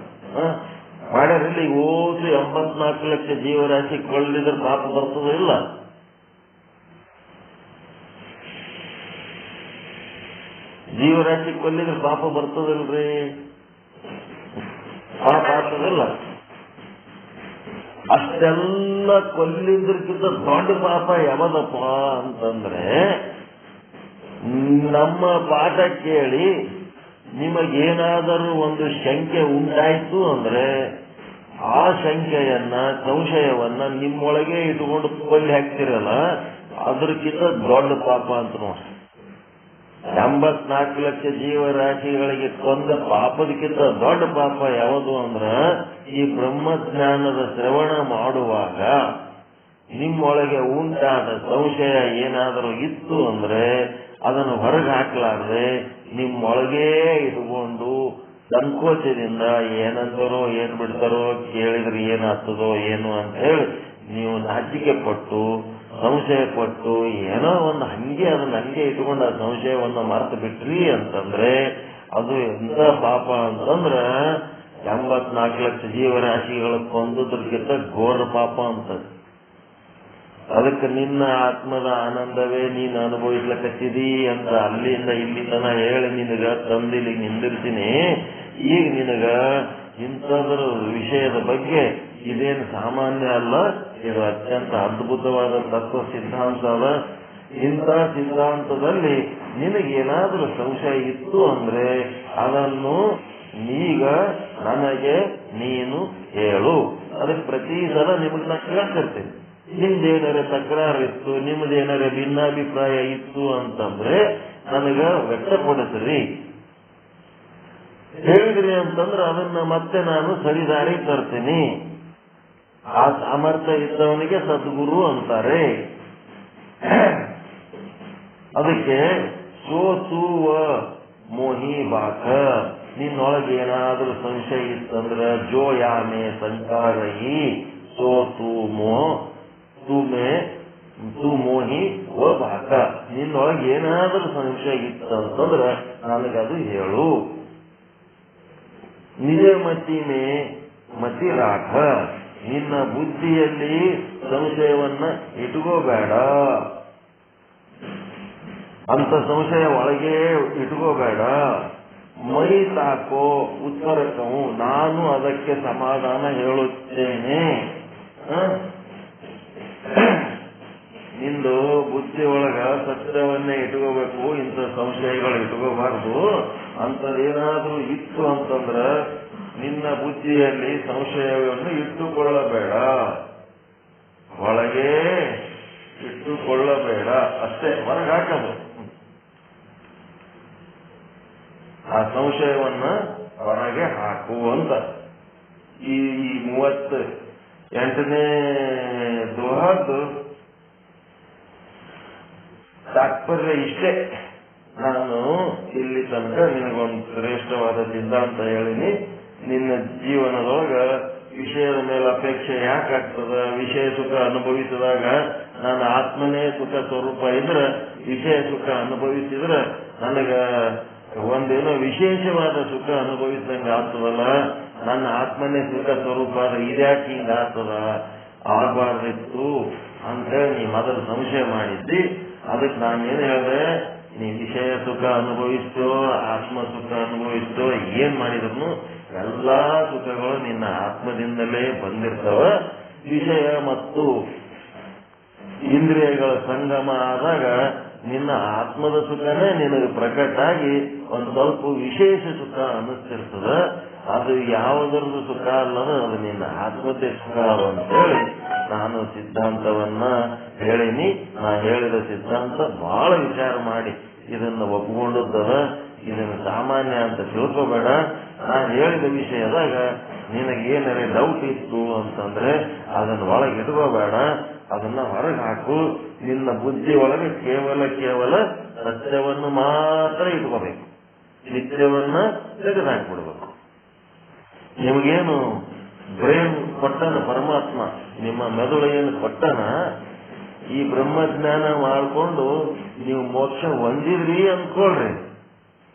ಮಾಡ್ಯಾರಿಲ್ಲ. ಈಗ ಓದು 84 ಲಕ್ಷ ಜೀವರಾಶಿ ಕೊಳ್ಳಿದ್ರೆ ಪಾಪ ಬರ್ತದೋ ಇಲ್ಲ? ಜೀವರಾಶಿ ಕೊಲ್ಲಿದ್ರೆ ಪಾಪ ಬರ್ತದಲ್ರಿ? ಪಾಪ ಆಗ್ತದಲ್ಲ. ಅಷ್ಟೆಲ್ಲ ಕೊಲ್ಲಿದ್ರಕ್ಕಿಂತ ದೊಡ್ಡ ಪಾಪ ಯಾವದಪ್ಪ ಅಂತಂದ್ರೆ, ನಮ್ಮ ಪಾಠ ಕೇಳಿ ನಿಮಗೇನಾದರೂ ಒಂದು ಶಂಕೆ ಉಂಟಾಯ್ತು ಅಂದ್ರೆ ಆ ಶಂಕೆಯನ್ನ, ಸಂಶಯವನ್ನ ನಿಮ್ಮೊಳಗೆ ಇಟ್ಕೊಂಡು ಕೊಲ್ಲಿ ಹಾಕ್ತಿರಲ್ಲ, ಅದಕ್ಕಿಂತ ದೊಡ್ಡ ಪಾಪ ಅಂತ ನೋಡಿ. 84 ಲಕ್ಷ ಜೀವರಾಶಿಗಳಿಗೆ ಕೊಂದ ಪಾಪದಕ್ಕಿಂತ ದೊಡ್ಡ ಪಾಪ ಯಾವುದು ಅಂದ್ರ, ಈ ಬ್ರಹ್ಮಜ್ಞಾನದ ಶ್ರವಣ ಮಾಡುವಾಗ ನಿಮ್ಮೊಳಗೆ ಉಂಟಾದ ಸಂಶಯ ಏನಾದರೂ ಇತ್ತು ಅಂದ್ರೆ ಅದನ್ನು ಹೊರಗೆ ಹಾಕ್ಲಾರ್ದೆ ನಿಮ್ಮೊಳಗೇ ಇಟ್ಕೊಂಡು ಸಂಕೋಚದಿಂದ ಏನಂತಾರೋ ಏನ್ ಬಿಡ್ತಾರೋ, ಕೇಳಿದ್ರೆ ಏನಾಗ್ತದೋ ಏನು ಅಂತ ಹೇಳಿ ನೀವು ನಾಚಿಕೆ ಪಟ್ಟು ಸಂಶಯ ಪಟ್ಟು ಏನೋ ಒಂದು ಅದನ್ನ ಹಂಗೆ ಇಟ್ಕೊಂಡು ಆ ಸಂಶಯವನ್ನು ಮರೆತು ಬಿಟ್ರಿ ಅಂತಂದ್ರೆ ಅದು ಎಂತ ಪಾಪ ಅಂತಂದ್ರ 84 ಲಕ್ಷ ಜೀವರಾಶಿಗಳ ಕೊಂದುದ್ರಕ್ಕಿಂತ ಘೋರ ಪಾಪ ಅಂತ. ಅದಕ್ಕೆ ನಿನ್ನ ಆತ್ಮದ ಆನಂದವೇ ನೀನು ಅನುಭವಿಸ್ಲಕತ್ತಿದಿ ಅಂತ ಅಲ್ಲಿಂದ ಇಲ್ಲಿ ತನ ಹೇಳಿ ನಿನಗ ತಂದಿಲ್ಲಿ ನಿಂದಿರ್ತೀನಿ. ಈಗ ನಿನಗ ಇಂಥದ್ರ ವಿಷಯದ ಬಗ್ಗೆ ಇದೇನು ಸಾಮಾನ್ಯ ಅಲ್ಲ, ಇದು ಅತ್ಯಂತ ಅದ್ಭುತವಾದ ತತ್ವ ಸಿದ್ಧಾಂತ ಅದ. ಇಂಥ ಸಿದ್ಧಾಂತದಲ್ಲಿ ನಿನಗೇನಾದ್ರೂ ಸಂಶಯ ಇತ್ತು ಅಂದ್ರೆ ಅದನ್ನು ಈಗ ನನಗೆ ನೀನು ಹೇಳು. ಅದಕ್ಕೆ ಪ್ರತಿ ಸಲ ನಿಮಗೆ ನಾನು ಕೇಳ್ತಿರ್ತೇನೆ. ನಿಮ್ದೇನಾರ ತಕರಾರು ಇತ್ತು, ನಿಮ್ದೇನಾರ ಭಿನ್ನಾಭಿಪ್ರಾಯ ಇತ್ತು ಅಂತಂದ್ರೆ ನನಗ ವ್ಯಕ್ತಪಡಿಸ್ರಿ. ಹೇಳಿದ್ರಿ ಅಂತಂದ್ರೆ ಅದನ್ನ ಮತ್ತೆ ನಾನು ಸರಿದಾರಿ ತರ್ತೀನಿ. ಆ ಸಾಮರ್ಥ್ಯ ಇದ್ದವನಿಗೆ ಸದ್ಗುರು ಅಂತಾರೆ. ಅದಕ್ಕೆ ಸೋಸುವ ಮೋಹಿ ಬಾಕ, ನಿನ್ನೊಳಗೆ ಏನಾದ್ರೂ ಸಂಶಯ ಇತ್ತಂದ್ರ ಜೋ ಯಾಮೆ ಸಂಕಾರಹಿ ಸೋತು ತು ಮೋಹಿ ಓ ಬಾಕ, ನಿನ್ನೊಳಗೆ ಏನಾದ್ರೂ ಸಂಶಯ ಇತ್ತಂತಂದ್ರ ನನಗದು ಹೇಳು. ನಿಜ ಮತಿ ರಾಖ, ನಿನ್ನ ಬುದ್ಧಿಯಲ್ಲಿ ಸಂಶಯವನ್ನ ಇಟ್ಕೋಬೇಡ. ಅಂತ ಸಂಶಯ ಒಳಗೆ ಇಟ್ಕೋಬೇಡ. ಮೈ ತಾಕೋ ಉತ್ತರಕವು, ನಾನು ಅದಕ್ಕೆ ಸಮಾಧಾನ ಹೇಳುತ್ತೇನೆ. ನಿಂದು ಬುದ್ಧಿ ಒಳಗ ಸತ್ಯವನ್ನೇ ಇಟ್ಕೋಬೇಕು, ಇಂಥ ಸಂಶಯಗಳು ಇಟ್ಕೋಬಾರ್ದು. ಅಂತದೇನಾದ್ರೂ ಇತ್ತು ಅಂತಂದ್ರ ನಿನ್ನ ಬುದ್ಧಿಯಲ್ಲಿ ಸಂಶಯವನ್ನು ಇಟ್ಟುಕೊಳ್ಳಬೇಡ, ಒಳಗೆ ಇಟ್ಟುಕೊಳ್ಳಬೇಡ, ಅಷ್ಟೇ ಹೊರಗೆ ಹಾಕೋದು. ಆ ಸಂಶಯವನ್ನ ಹೊರಗೆ ಹಾಕು ಅಂತ ಈ 38ನೇ ದೋಹದ್ದು ತಾತ್ಪರ್ಯ ಇಷ್ಟೇ. ನಾನು ಇಲ್ಲಿ ತನಕ ನಿನಗೊಂದು ಶ್ರೇಷ್ಠವಾದ ಸಿದ್ಧಾಂತ ಹೇಳಿನಿ. ನಿನ್ನ ಜೀವನದೊಳಗ ವಿಷಯದ ಮೇಲೆ ಅಪೇಕ್ಷೆ ಯಾಕಾಗ್ತದ? ವಿಷಯ ಸುಖ ಅನುಭವಿಸಿದಾಗ ನನ್ನ ಆತ್ಮನೇ ಸುಖ ಸ್ವರೂಪ ಇದ್ರ, ವಿಷಯ ಸುಖ ಅನುಭವಿಸಿದ್ರ ನನಗ ಒಂದೇನೋ ವಿಶೇಷವಾದ ಸುಖ ಅನುಭವಿಸಿದಂಗೆ ಆಗ್ತದಲ್ಲ, ನನ್ನ ಆತ್ಮನೇ ಸುಖ ಸ್ವರೂಪ ಆದ್ರೆ ಇದ್ಯಾಕೆ ಹಿಂಗ ಆಗ್ತದ? ಆಗಬಾರ್ದಿತ್ತು ಅಂತೇಳಿ ನೀ ಮೊದಲು ಸಂಶಯ ಮಾಡಿದ್ದಿ. ಅದಕ್ಕೆ ನಾನೇನು ಹೇಳಿದೆ, ನೀ ವಿಷಯ ಸುಖ ಅನುಭವಿಸ್ತೋ ಆತ್ಮ ಸುಖ ಅನುಭವಿಸ್ತೋ ಏನ್ ಮಾಡಿದ್ರು ಎಲ್ಲಾ ಸುಖಗಳು ನಿನ್ನ ಆತ್ಮದಿಂದಲೇ ಬಂದಿರ್ತವ. ವಿಷಯ ಮತ್ತು ಇಂದ್ರಿಯಗಳ ಸಂಗಮ ಆದಾಗ ನಿನ್ನ ಆತ್ಮದ ಸುಖನೇ ನಿನಗೆ ಪ್ರಕಟ ಆಗಿ ಒಂದು ಸ್ವಲ್ಪ ವಿಶೇಷ ಸುಖ ಅನ್ನಿಸ್ತಿರ್ತದ. ಅದು ಯಾವುದರದ್ದು ಸುಖ ಅಲ್ಲದ ಅದು ನಿನ್ನ ಆತ್ಮತೆ ಸುಖ ಅಂತೇಳಿ ನಾನು ಸಿದ್ಧಾಂತವನ್ನ ಹೇಳಿನಿ. ನಾ ಹೇಳಿದ ಸಿದ್ಧಾಂತ ಬಹಳ ವಿಚಾರ ಮಾಡಿ ಇದನ್ನ ಒಪ್ಪಿಕೊಂಡದ್ದದ. ಇದನ್ನು ಸಾಮಾನ್ಯ ಅಂತ ತಿಳ್ಕೋಬೇಡ. ನಾ ಹೇಳಿದ ವಿಷಯದಾಗ ನಿನಗೇನಾರೆ ಡೌಟ್ ಇತ್ತು ಅಂತಂದ್ರೆ ಅದನ್ನ ಒಳಗೆ ಇಟ್ಕೋಬೇಡ, ಅದನ್ನ ಹೊರಗೆ ಹಾಕು. ನಿನ್ನ ಬುದ್ಧಿ ಒಳಗೆ ಕೇವಲ ಸತ್ಯವನ್ನು ಮಾತ್ರ ಇಟ್ಕೋಬೇಕು, ನಿತ್ಯವನ್ನ ತೆಗೆದುಹಾಕ್ಬಿಡ್ಬೇಕು. ನಿಮಗೇನು ಬ್ರೈನ್ ಕೊಟ್ಟನ ಪರಮಾತ್ಮ, ನಿಮ್ಮ ಮೆದುಳು ಏನು ಕೊಟ್ಟನ, ಈ ಬ್ರಹ್ಮಜ್ಞಾನ ಮಾಡಿಕೊಂಡು ನೀವು ಮೋಕ್ಷ ಹೊಂದಿದ್ರಿ ಅಂದ್ಕೊಳ್ರಿ.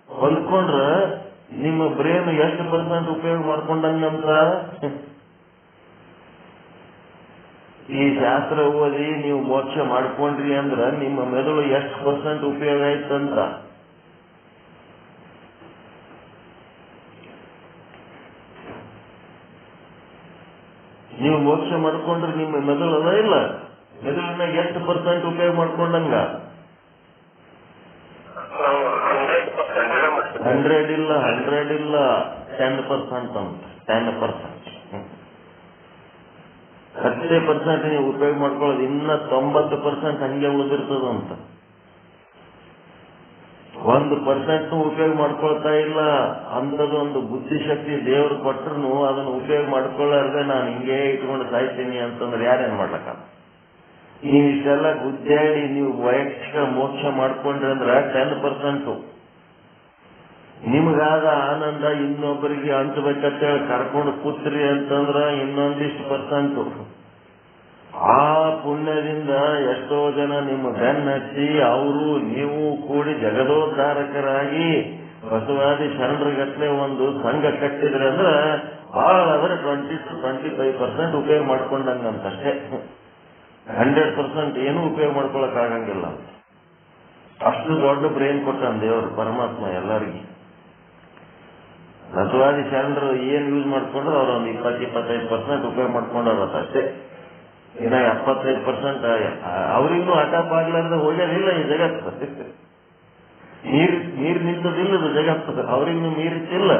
ಹೊಂದ್ಕೊಂಡ್ರ ನಿಮ್ಮ ಬ್ರೇನ್ ಎಷ್ಟು % ಉಪಯೋಗ ಮಾಡ್ಕೊಂಡಂಗಂತ? ಈ ಶಾಸ್ತ್ರ ಓದಿ ನೀವು ಮೋಕ್ಷ ಮಾಡ್ಕೊಂಡ್ರಿ ಅಂದ್ರ ನಿಮ್ಮ ಮೆದುಳು ಎಷ್ಟು % ಉಪಯೋಗ ಆಯ್ತಂತ. ನೀವು ಮೋಕ್ಷ ಮಾಡ್ಕೊಂಡ್ರೆ ನಿಮ್ಮ ಮೆದುಳು ಅದ ಇಲ್ಲ, ಮೆದುಳಿನಾಗ ಎಷ್ಟು % ಉಪಯೋಗ ಮಾಡ್ಕೊಂಡಂಗ? 100 ಇಲ್ಲ 10% ಅಂತ. 10% 10% ನೀವು ಉಪಯೋಗ ಮಾಡ್ಕೊಳ್ಳೋದು, ಇನ್ನ 90% ಹಂಗೆ ಉಳಿದಿರ್ತದಂತ. 1% ಉಪಯೋಗ ಮಾಡ್ಕೊಳ್ತಾ ಇಲ್ಲ. ಅಂಥದ್ದು ಒಂದು ಬುದ್ಧಿಶಕ್ತಿ ದೇವರು ಕೊಟ್ಟರು ಅದನ್ನು ಉಪಯೋಗ ಮಾಡ್ಕೊಳ್ಳಾರ್ದೆ ನಾನು ಹಿಂಗೇ ಇಟ್ಕೊಂಡು ಸಾಯ್ತೀನಿ ಅಂತಂದ್ರೆ ಯಾರೇನ್ ಮಾಡ್ಲಕ್ಕ? ನೀವು ಇಷ್ಟೆಲ್ಲ ಗುದ್ದಾಡಿ ನೀವು ವೈಯಕ್ತಿಕ ಮೋಕ್ಷ ಮಾಡ್ಕೊಂಡ್ರಿ ಅಂದ್ರೆ 10%. ನಿಮಗಾದ ಆನಂದ ಇನ್ನೊಬ್ಬರಿಗೆ ಹಂಚಬೇಕಂತೇಳಿ ಕರ್ಕೊಂಡು ಕೂತ್ರಿ ಅಂತಂದ್ರ ಇನ್ನೊಂದಿಷ್ಟು %. ಆ ಪುಣ್ಯದಿಂದ ಎಷ್ಟೋ ಜನ ನಿಮ್ಮ ಬೆನ್ನ ಹಚ್ಚಿ ಅವರು ನೀವು ಕೂಡಿ ಜಗದೋದ್ಧಾರಕರಾಗಿ ಬಸವಾದಿ ಶರಣರಿಗಟ್ಲೆ ಒಂದು ಸಂಘ ಕಟ್ಟಿದ್ರೆ ಅಂದ್ರೆ ಬಹಳ ಅಂದ್ರೆ 20 to 25% ಉಪಯೋಗ ಮಾಡ್ಕೊಂಡಂಗಂತಷ್ಟೇ. 100% ಏನೂ ಉಪಯೋಗ ಮಾಡ್ಕೊಳಕ್ ಆಗಂಗಿಲ್ಲ. ಅಷ್ಟು ದೊಡ್ಡ ಬ್ರೈನ್ ಕೊಟ್ಟಾನ ದೇವರು ಪರಮಾತ್ಮ ಎಲ್ಲರಿಗೆ. ಬಸವಾದಿ ಶರಣರು ಏನ್ ಯೂಸ್ ಮಾಡ್ಕೊಂಡ್ರು ಅವ್ರ ಒಂದು 20-25% ಉಪಯೋಗ ಮಾಡ್ಕೊಂಡಾರತ್ತ ಅಷ್ಟೇ. ಇನ್ನ 75% ಅವ್ರಿಗೂ ಹಠಾಪ್ ಆಗ್ಲಾರ್ದ ಹೋಗ್ಯಾರಿಲ್ಲ ಈ ಜಗತ್ತು. ನೀರ್ ನಿಂತದಿಲ್ಲದು ಜಗತ್ತು, ಅವ್ರಿಗೂ ಮೀರಿತಿಲ್ಲ.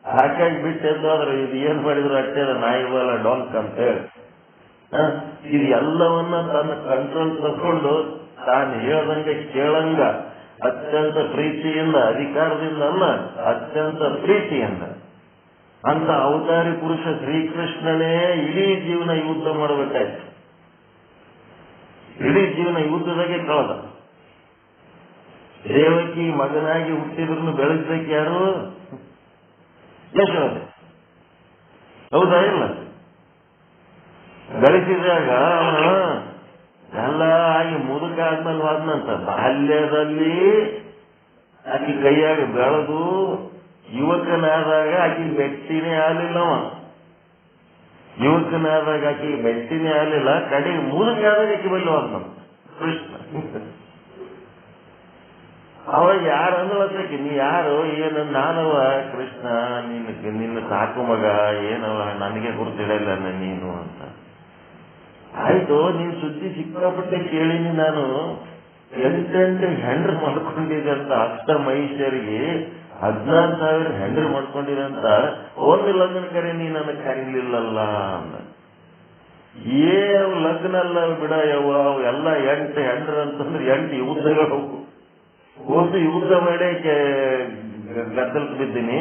ಹಾಗಾಗಿ ಬಿಟ್ಟೆಂದಾದ್ರೆ ಇದು ಏನ್ ಮಾಡಿದ್ರು ಅಷ್ಟೇ ನಾಯಿ ಬಾಲ ಡಾಂಕ್ ಅಂತ ಹೇಳಿ ಇದು ಎಲ್ಲವನ್ನ ತನ್ನ ಕಂಟ್ರೋಲ್ ತಗೊಂಡು ತಾನು ಹೇಳ್ದಂಗೆ ಕೇಳಂಗ ಅತ್ಯಂತ ಪ್ರೀತಿಯಿಂದ, ಅಧಿಕಾರದಿಂದ ಅಲ್ಲ, ಅತ್ಯಂತ ಪ್ರೀತಿಯಿಂದ ಅಂತ ಅವತಾರಿ ಪುರುಷ ಶ್ರೀಕೃಷ್ಣನೇ ಇಡೀ ಜೀವನ ಯುದ್ಧ ಮಾಡಬೇಕಾಯ್ತು. ಇಡೀ ಜೀವನ ಯುದ್ಧದಾಗೆ ಕಳೆದ. ದೇವಕಿ ಮಗನಾಗಿ ಹುಟ್ಟಿದ್ರು ಬೆಳೆಸ್ಬೇಕು ಯಾರು? ಯಶೋಧ. ಹೌದಾ ಇಲ್ಲ? ಬೆಳೆಸಿದಾಗ ಎಲ್ಲ ಆಗಿ ಮುದುಕ ಆದ್ಮೇಲೆ ಹೋದ್ನಂತ. ಬಾಲ್ಯದಲ್ಲಿ ಆಕಿ ಕೈಯಾಗ ಬೆಳೆದು ಯುವಕನಾದಾಗ ಆಕಿ ಬೆಟ್ಟಿನೇ ಆಗಲಿಲ್ಲವ. ಯುವಕನಾದಾಗ ಆಕಿ ಬೆಟ್ಟಿನೇ ಆಗಲಿಲ್ಲ. ಕಡೆಗೆ ಮುದುಕಾದಾಗ ಆಕಿ ಬಲ್ಲಿ ಹೋದ್ನಂತ ಕೃಷ್ಣ. ಅವಾಗ ಯಾರು ಅಂದ್ಲತ್ತಕ್ಕೆ, ನೀ ಯಾರು ಏನು? ನಾನವ ಕೃಷ್ಣ, ನಿನ್ನ ಸಾಕು ಮಗ, ಏನವ ನನಗೆ ಗುರ್ತಿಡಲ್ಲ ನೀನು ಅಂತ. ಆಯ್ತು, ನೀನ್ ಸುದ್ದಿ ಸಿಕ್ಕಾಪಟ್ಟೆ ಕೇಳಿನಿ ನಾನು. 8 ಹೆಂಡ್ರು ಮಾಡ್ಕೊಂಡಿದೆ ಅಂತ ಅಷ್ಟ ಮಹಿಷರಿಗೆ 16,000 ಹೆಂಡ್ರು ಮಾಡ್ಕೊಂಡಿರಂತ. ಒಂದು ಲಗ್ನ ಕರೆ ನೀ ನನಗೆ ಕರೀಲಿಲ್ಲಲ್ಲ ಅಂದ. ಲಗ್ನ ಅಲ್ಲ ಬಿಡ ಯವ್ವ, ಅವು ಎಲ್ಲ 8 ಹೆಂಡ್ರು ಅಂತಂದ್ರೆ 8 ಯುದ್ಧಗಳು. ಒಂದು ಯುದ್ಧ ಮಾಡೇ ಗದ್ದಲಕ್ಕೆ ಬಿದ್ದೀನಿ.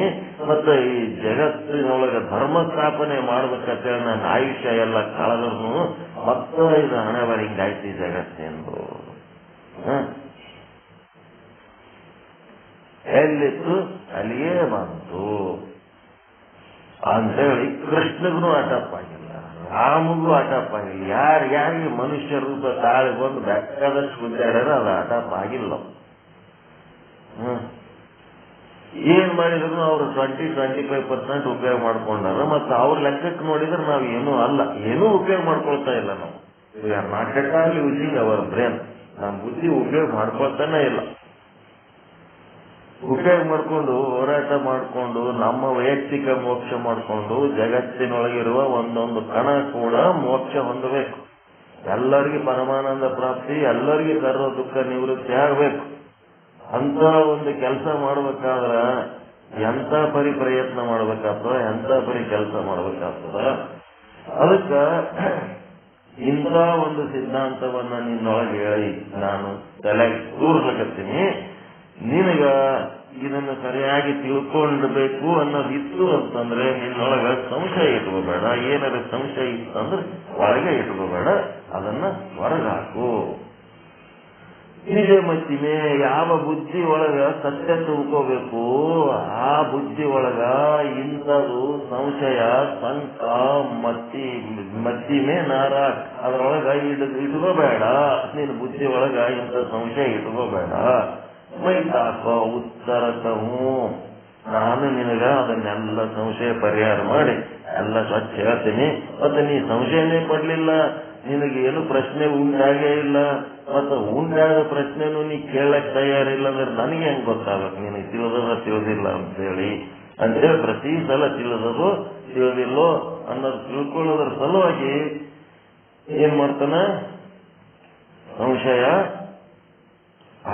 ಮತ್ತೆ ಈ ಜಗತ್ತಿನೊಳಗೆ ಧರ್ಮ ಸ್ಥಾಪನೆ ಮಾಡ್ಬೇಕಂತೇಳಿ ನನ್ನ ಆಯುಷ್ಯ ಎಲ್ಲ ಕಳೆದ್ರು ಮತ್ತೆ ಇದು ಹಣೆ ಬರ ಹಿಂಗಾಯ್ತು ಜಗತ್ತೆಂದು. ಎಲ್ಲಿತ್ತು ಅಲ್ಲಿಯೇ ಬಂತು ಅಂತೇಳಿ ಕೃಷ್ಣಗೂ ಅಟಪ್ ಆಗಿಲ್ಲ, ರಾಮಗೂ ಅಟಪ್ ಆಗಿಲ್ಲ. ಯಾರಿಗೆ ಮನುಷ್ಯ ರೂಪ ತಾಳಿ ಬಂದು ಬೆಕ್ಕದಷ್ಟು ಗುದ್ದಾಡ್ಯಾರ ಅದು ಅಟಪ್ ಆಗಿಲ್ಲ. ಏನ್ ಮಾಡಿದ್ರು ಅವ್ರು 20-25% ಉಪಯೋಗ ಮಾಡ್ಕೊಂಡಾರ. ಮತ್ತೆ ಅವ್ರ ಲೆಕ್ಕಕ್ಕೆ ನೋಡಿದ್ರೆ ನಾವು ಏನೂ ಅಲ್ಲ, ಏನೂ ಉಪಯೋಗ ಮಾಡ್ಕೊಳ್ತಾ ಇಲ್ಲ. ನಾವು we are not at all using hour brain. ನಮ್ಮ ಬುದ್ಧಿ ಉಪಯೋಗ ಮಾಡ್ಕೊಳ್ತಾನೆ ಇಲ್ಲ. ಉಪಯೋಗ ಮಾಡ್ಕೊಂಡು ಹೋರಾಟ ಮಾಡ್ಕೊಂಡು ನಮ್ಮ ವೈಯಕ್ತಿಕ ಮೋಕ್ಷ ಮಾಡ್ಕೊಂಡು ಜಗತ್ತಿನೊಳಗಿರುವ ಒಂದೊಂದು ಕಣ ಕೂಡ ಮೋಕ್ಷ ಹೊಂದಬೇಕು. ಎಲ್ಲರಿಗೂ ಪರಮಾನಂದ ಪ್ರಾಪ್ತಿ, ಎಲ್ಲರಿಗೂ ಸರ್ವ ದುಃಖ ನಿವೃತ್ತಿ ಆಗಬೇಕು. ಅಂತ ಒಂದು ಕೆಲಸ ಮಾಡ್ಬೇಕಾದ್ರ ಎಂತ ಪರಿ ಪ್ರಯತ್ನ ಮಾಡ್ಬೇಕಾಗ್ತದ, ಎಂತ ಪರಿ ಕೆಲಸ ಮಾಡ್ಬೇಕಾಗ್ತದ. ಅದಕ್ಕ ಇಂಥ ಒಂದು ಸಿದ್ಧಾಂತವನ್ನ ನಿನ್ನೊಳಗೆ ಹೇಳಿ ನಾನು ತಲೆಗೆ ತೋರ್ಸಕತ್ತೀನಿ. ನಿನಗ ಇದನ್ನು ಸರಿಯಾಗಿ ತಿಳ್ಕೊಂಡ್ಬೇಕು ಅನ್ನೋದಿತ್ತು ಅಂತಂದ್ರೆ ನಿನ್ನೊಳಗ ಸಂಶಯ ಇಟ್ಕೋಬೇಡ. ಏನಾರ ಸಂಶಯ ಇತ್ತಂದ್ರೆ ಒಳಗೆ ಇಟ್ಕೋಬೇಡ, ಅದನ್ನ ಹೊರಗಾಕು. ನಿಜ ಮತ್ತಿನೇ ಯಾವ ಬುದ್ಧಿ ಒಳಗ ಸತ್ಯ ತಿಳ್ಕೋಬೇಕು ಆ ಬುದ್ಧಿ ಒಳಗ ಇಂಥದು ಸಂಶಯ, ಸಂಕ, ಮತ್ತಿಮೆ ನಾರಾಕ್ ಅದರೊಳಗ ಇಟ್ಕೋಬೇಡ. ನಿನ್ನ ಬುದ್ಧಿ ಒಳಗ ಇಂಥ ಸಂಶಯ ಇಟ್ಕೋಬೇಡ. ಮೈತಾಕ ಉತ್ತರಕವು ನಾನು ನಿನಗ ಅದನ್ನೆಲ್ಲ ಸಂಶಯ ಪರಿಹಾರ ಮಾಡಿ ಎಲ್ಲ ಸ್ವಚ್ಛ ಹೇಳ್ತೀನಿ. ಮತ್ತೆ ನೀ ಸಂಶಯನೇ ಪಡ್ಲಿಲ್ಲ, ನಿನಗೇನು ಪ್ರಶ್ನೆ ಉಂಟಾಗೇ ಇಲ್ಲ, ಮತ್ತೆ ಉಂಟಾದ ಪ್ರಶ್ನೆನೂ ನೀ ಕೇಳಕ್ ತಯಾರಿಲ್ಲ ಅಂದ್ರೆ ನನಗೆ ಹೆಂಗ್ ಗೊತ್ತಾಗಬೇಕು ನಿನಗೆ ತಿಳಿದದ ತಿಳಿದಿಲ್ಲ ಅಂತೇಳಿ ಪ್ರತಿ ಸಲ ತಿಳಿದದು ತಿಳಿದಿಲ್ಲೋ ಅನ್ನೋದು ತಿಳ್ಕೊಳ್ಳೋದ್ರ ಸಲುವಾಗಿ ಏನ್ ಮಾಡ್ತಾನ, ಸಂಶಯ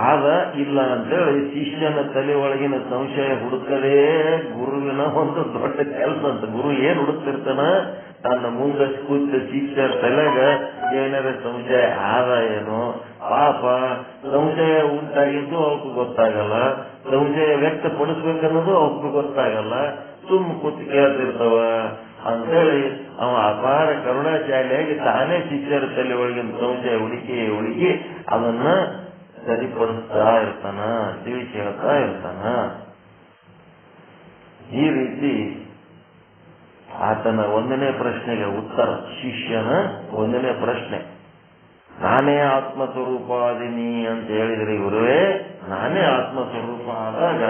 ಆದ ಇಲ್ಲ ಅಂತೇಳಿ ಶಿಷ್ಯನ ತಲೆ ಒಳಗಿನ ಸಂಶಯ ಹುಡುಕದೇ ಗುರುವಿನ ಒಂದು ದೊಡ್ಡ ಕೆಲಸ ಅಂತ. ಗುರು ಏನ್ ಹುಡುಕ್ತಿರ್ತಾನ, ತನ್ನ ಮುಂದೆ ಕೂತ ಶಿಷ್ಯರ ತಲೆಗ ಏನಾರ ಸಂಶಯ ಆದ ಏನೋ, ಪಾಪ ಸಂಶಯ ಉಂಟಾಗಿದ್ದು ಅವಕ್ಕೆ ಗೊತ್ತಾಗಲ್ಲ, ಸಂಶಯ ವ್ಯಕ್ತಪಡಿಸ್ಬೇಕನ್ನೋದು ಅವಕ್ಕೆ ಗೊತ್ತಾಗಲ್ಲ, ಸುಮ್ ಕೂತ್ ಕೇಳ್ತಿರ್ತಾವ ಅಂತೇಳಿ ಅವ ಅಪಾರ ಕರುಣಾಚಾರ್ಯಾಗಿ ತಾನೇ ಶಿಷ್ಯರ ತಲೆ ಒಳಗಿನ ಸಂಶಯ ಹುಡುಕಿ ಅದನ್ನ ಸರಿಪಡಿಸ್ತಾ ಇರ್ತಾನ, ತಿಳಿಸಿ ಹೇಳ್ತಾ ಇರ್ತಾನ. ಈ ರೀತಿ ಆತನ ಒಂದನೇ ಪ್ರಶ್ನೆಗೆ ಉತ್ತರ, ಶಿಷ್ಯನ ಒಂದನೇ ಪ್ರಶ್ನೆ, ನಾನೇ ಆತ್ಮಸ್ವರೂಪಾದಿನಿ ಅಂತ ಹೇಳಿದ್ರಿ ಗುರುವೇ. ನಾನೇ ಆತ್ಮಸ್ವರೂಪ ಆದಾಗ,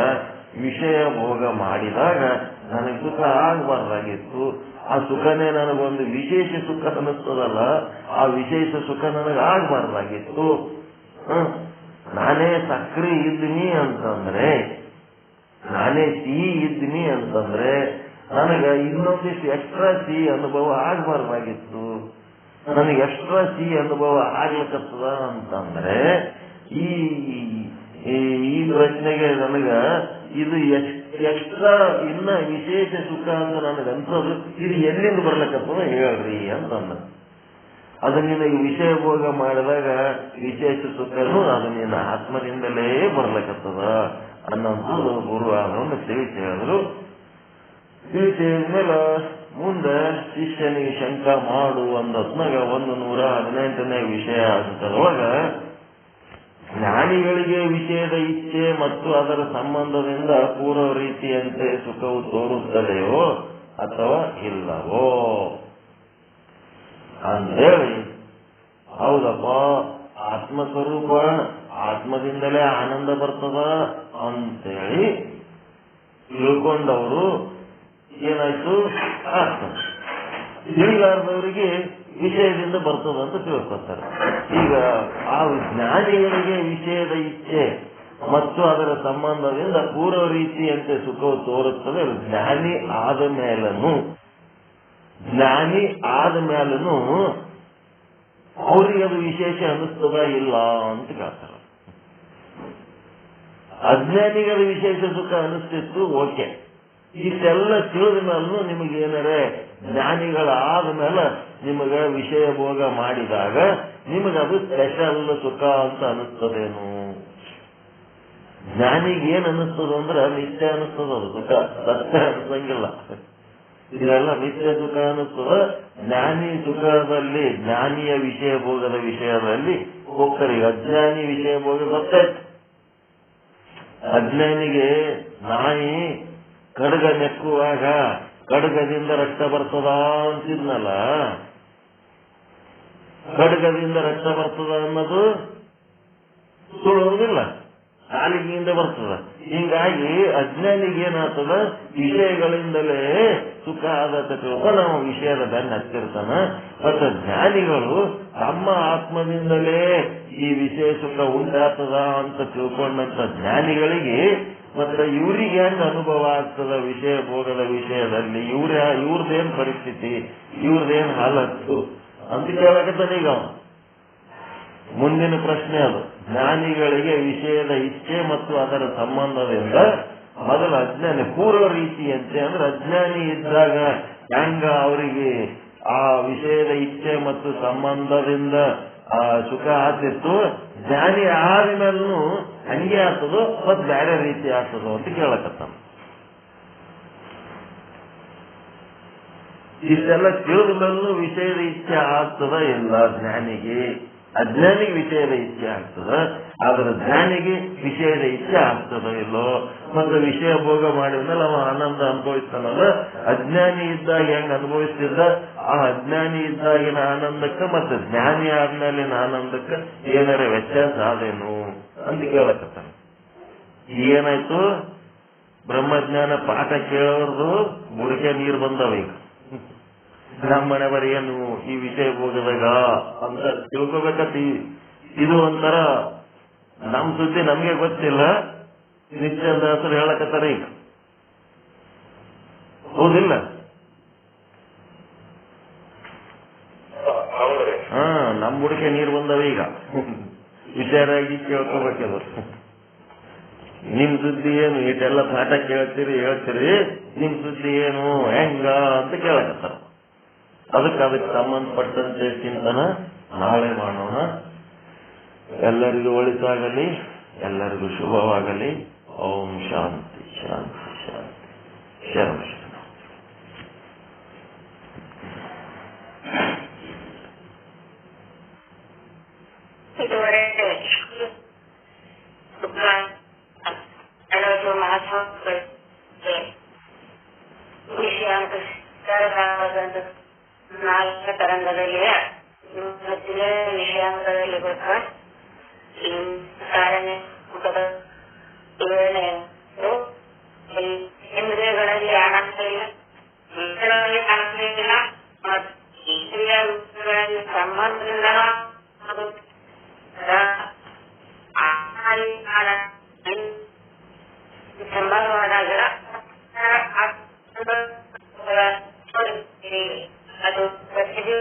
ವಿಷಯ ಭೋಗ ಮಾಡಿದಾಗ ನನಗೆ ಸುಖ ಆಗಬಾರ್ದಾಗಿತ್ತು. ಆ ಸುಖನೇ ನನಗೊಂದು ವಿಶೇಷ ಸುಖ ಅನ್ನಿಸ್ತದಲ್ಲ, ಆ ವಿಶೇಷ ಸುಖ ನನಗೆ ಆಗಬಾರ್ದಾಗಿತ್ತು. ನಾನೇ ಸಕ್ರೆ ಇದ್ದೀನಿ ಅಂತಂದ್ರೆ, ನಾನೇ ಸಿಹಿ ಇದ್ದೀನಿ ಅಂತಂದ್ರೆ ನನಗೆ ಇನ್ನೊಂದಿಷ್ಟು ಎಕ್ಸ್ಟ್ರಾ ಸಿಹಿ ಅನುಭವ ಆಗಬಾರ್ದಾಗಿತ್ತು. ನನಗೆ ಎಕ್ಸ್ಟ್ರಾ ಸಿಹಿ ಅನುಭವ ಆಗ್ಲಿಕ್ಕತ್ತದ ಅಂತಂದ್ರೆ ಈ ಪ್ರಶ್ನೆಗೆ ನನಗ ಇದು ಎಕ್ಸ್ಟ್ರಾ ಇನ್ನ ವಿಶೇಷ ಸುಖ ಅಂತ ನನಗೆ ಅನ್ಸೋದು ಇದು ಎಲ್ಲಿಂದ ಬರ್ಲಿಕ್ಕತ್ತದ ಹೇಳ್ರಿ ಅಂತಂದ. ಅದು ನಿನಗೆ ವಿಷಯ ಭೋಗ ಮಾಡಿದಾಗ ವಿಶೇಷ ಸುಖನು ಅದು ನಿನ್ನ ಆತ್ಮದಿಂದಲೇ ಬರ್ಲಿಕ್ಕತ್ತದ ಅನ್ನೋದು ಗುರು ಅದನ್ನು ತಿಳಿಸಿ ಹೇಳಿದ್ರು. ತಿಳಿಸಿ ಹೇಳಿದ್ಮೇಲೆ ಮುಂದೆ ಶಿಷ್ಯನಿಗೆ ಶಂಕ ಮಾಡು ಅಂದತ್ನಾಗ 118ನೇ ವಿಷಯ ಅಂತದೊಳಗ, ಜ್ಞಾನಿಗಳಿಗೆ ವಿಷಯದ ಇಚ್ಛೆ ಮತ್ತು ಅದರ ಸಂಬಂಧದಿಂದ ಪೂರ್ವ ರೀತಿಯಂತೆ ಸುಖವು ತೋರುತ್ತದೆಯೋ ಅಥವಾ ಇಲ್ಲವೋ ಅಂತೇಳಿ, ಹೌದಪ್ಪ ಆತ್ಮಸ್ವರೂಪ ಆತ್ಮದಿಂದಲೇ ಆನಂದ ಬರ್ತದ ಅಂತೇಳಿ ತಿಳ್ಕೊಂಡವರು ಏನಾಯ್ತು, ತಿಳಿಲಾರ್ದವರಿಗೆ ವಿಷಯದಿಂದ ಬರ್ತದ ಅಂತ ತಿಳ್ಕೊತಾರೆ. ಈಗ ಆ ಜ್ಞಾನಿಗಳಿಗೆ ವಿಷಯದ ಇಚ್ಛೆ ಮತ್ತು ಅದರ ಸಂಬಂಧದಿಂದ ಪೂರ್ವ ರೀತಿಯಂತೆ ಸುಖವು ತೋರುತ್ತದೆ. ಜ್ಞಾನಿ ಆದ ಮೇಲೂ ಅವ್ರಿಗೆ ಅದು ವಿಶೇಷ ಅನ್ನಿಸ್ತದ ಇಲ್ಲ ಅಂತ ಕೇಳ್ತಾರೆ. ಅಜ್ಞಾನಿಗೆ ಅದು ವಿಶೇಷ ಸುಖ ಅನಿಸ್ತಿತ್ತು, ಓಕೆ. ಇಷ್ಟೆಲ್ಲ ತಿಳಿದ ಮೇಲೂ ನಿಮಗೇನಾರೆ ಜ್ಞಾನಿಗಳಾದ ಮೇಲೆ ನಿಮಗೆ ವಿಷಯ ಭೋಗ ಮಾಡಿದಾಗ ನಿಮಗದು ಸ್ಪೆಷಲ್ ಸುಖ ಅಂತ ಅನಿಸ್ತದೇನು? ಜ್ಞಾನಿಗೆ ಏನ್ ಅನ್ನಿಸ್ತದ ಅಂದ್ರೆ ನಿತ್ಯ ಅನ್ನಿಸ್ತದ, ಅದು ಸುಖ ಸತ್ಯ ಅನ್ಸಂಗಿಲ್ಲ. ಇದೆಲ್ಲ ನಿತ್ಯ ಸುಖ ಅನ್ನಿಸ್ತದ. ಜ್ಞಾನಿ ಸುಖದಲ್ಲಿ, ಜ್ಞಾನಿಯ ವಿಷಯ ಭೋಗದ ವಿಷಯದಲ್ಲಿ ಹೋಗ್ತಾರೆ. ಈಗ ಅಜ್ಞಾನಿ ವಿಷಯ ಭೋಗ ಗೊತ್ತಾಯ್ತು. ಅಜ್ಞಾನಿಗೆ ನಾಯಿ ಕಡಗ ನೆಕ್ಕುವಾಗ ಕಡಗದಿಂದ ರಕ್ತ ಬರ್ತದ ಅಂತಿದ್ನಲ್ಲ, ಕಡಗದಿಂದ ರಕ್ತ ಬರ್ತದ ಅನ್ನೋದು ಸುಳ್ಳೋದಿಲ್ಲ, ನಾಲಿಗೆಯಿಂದ ಬರ್ತದ. ಹೀಗಾಗಿ ಅಜ್ಞಾನಿಗೆ ಏನಾಗ್ತದ, ವಿಷಯಗಳಿಂದಲೇ ಸುಖ ಆದತ್ತ ತಿಳ್ಕೊ ನಾವು ವಿಷಯದ ಬೆನ್ನ ಹತ್ತಿರ್ತಾನ. ಮತ್ತು ಜ್ಞಾನಿಗಳು ತಮ್ಮ ಆತ್ಮದಿಂದಲೇ ಈ ವಿಷಯ ಸುಖ ಉಂಟಾಗ್ತದ ಅಂತ ತಿಳ್ಕೊಂಡಂತ ಜ್ಞಾನಿಗಳಿಗೆ ಮತ್ತೆ ಇವ್ರಿಗೆ ಹೆಂಗ್ ಅನುಭವ ಆಗ್ತದ ವಿಷಯ ಭೋಗದ ವಿಷಯದಲ್ಲಿ, ಇವ್ರದೇನ್ ಪರಿಸ್ಥಿತಿ, ಇವ್ರದೇನ್ ಹಾಲತ್ತು ಅಂತ ಕೇಳಕತ್ತಾನ. ಈಗ ಮುಂದಿನ ಪ್ರಶ್ನೆ ಅದು, ಜ್ಞಾನಿಗಳಿಗೆ ವಿಷಯದ ಇಚ್ಛೆ ಮತ್ತು ಅದರ ಸಂಬಂಧದಿಂದ ಮೊದಲ ಅಜ್ಞಾನಿ ಪೂರ್ವ ರೀತಿಯಂತೆ ಅಂದ್ರೆ ಅಜ್ಞಾನಿ ಇದ್ದಾಗ ಹೆಂಗ ಅವರಿಗೆ ಆ ವಿಷಯದ ಇಚ್ಛೆ ಮತ್ತು ಸಂಬಂಧದಿಂದ ಆ ಸುಖ ಆಗ್ತಿತ್ತು, ಜ್ಞಾನಿ ಆದ್ಮೇಲೂ ಹಂಗೆ ಆಗ್ತದೋ ಮತ್ ಬೇರೆ ರೀತಿ ಆಗ್ತದೋ ಅಂತ ಕೇಳಕತ್ತಾನ. ಇಷ್ಟೆಲ್ಲ ತಿಳಿದ ಮೇಲೂ ವಿಷಯದ ಇಚ್ಛೆ ಆಗ್ತದ ಇಲ್ಲ ಜ್ಞಾನಿಗೆ? ಅಜ್ಞಾನಿಗೆ ವಿಷಯದ ಇಚ್ಛೆ ಆಗ್ತದ, ಆದ್ರೆ ಜ್ಞಾನಿಗೆ ವಿಷಯದ ಇಚ್ಛೆ ಆಗ್ತದ ಇಲ್ಲೋ? ಮತ್ತೆ ವಿಷಯ ಭೋಗ ಮಾಡಿದ್ಮೇಲೆ ಅವ ಆನಂದ ಅನುಭವಿಸ್ತಾನಲ್ಲ, ಅಜ್ಞಾನಿ ಇದ್ದಾಗ ಹೆಂಗ್ ಅನುಭವಿಸ್ತಿದ್ದ ಆ ಅಜ್ಞಾನಿ ಇದ್ದಾಗಿನ ಆನಂದಕ್ಕೆ ಮತ್ತೆ ಜ್ಞಾನಿ ಆದ್ಮೇಲಿನ ಆನಂದಕ್ಕೆ ಏನಾರ ವ್ಯತ್ಯಾಸ ಆದೇನು ಅಂತ ಕೇಳಕತ್ತಾನ. ಏನಾಯ್ತು, ಬ್ರಹ್ಮಜ್ಞಾನ ಪಾಠ ಕೇಳೋರ್ದು ಬುಡಕೆ ನೀರು ಬಂದವ. ಈಗ ಬ್ರಾಹ್ಮಣ ಬರೆಯನು ಈ ವಿಷಯ ಭೋಗದಾಗ ಅಂತ ತಿಳ್ಕೊಬೇಕತ್ತಿ. ಇದು ಒಂಥರ ನಮ್ ಸುದ್ದಿ ನಮ್ಗೆ ಗೊತ್ತಿಲ್ಲ, ನಿತ್ಯದಾಸರು ಹೇಳಕತ್ತಾರ ಈಗ, ಹೌದಿಲ್ಲ? ನಮ್ಮ ಹುಡುಕೆ ನೀರು ಬಂದವ ಈಗ ವಿಚಾರ ಆಗಿ ಕೇಳ್ಕೋಬೇಕದು. ನಿಮ್ ಸುದ್ದಿ ಏನು, ಇಷ್ಟೆಲ್ಲ ಪಾಠ ಹೇಳ್ತೀರಿ ನಿಮ್ ಸುದ್ದಿ ಏನು ಹೆಂಗ ಅಂತ ಕೇಳಕತ್ತಾರ. ಅದಕ್ಕೆ ಸಂಬಂಧಪಟ್ಟಂತೆ ಚಿಂತನ ನಾಳೆ ಮಾಡೋಣ. ಎಲ್ಲರಿಗೂ ಒಳಿತಾಗಲಿ, ಎಲ್ಲರಿಗೂ ಶುಭವಾಗಲಿ. ಓಂ ಶಾಂತಿ ಶಾಂತಿ ಶಾಂತಿ. ಶರಣ. ಇದುವರೆಗೆ ನಾಲ್ಕು ತರಂಗದಲ್ಲಿ ವಿಷಯಾಂಗದಲ್ಲಿ ಗೊತ್ತ ಇಂದ್ರಿಯಗಳಲ್ಲಿ ಆನಂದ ಇಲ್ಲ, ಆನಂದ ಇಲ್ಲ, ಇಂದ್ರಿಯಗಳಲ್ಲಿ ಸಂಬಂಧದಿಂದ ಸಂಭವವಾದಾಗ ಅದು ಪ್ರತಿದಿನ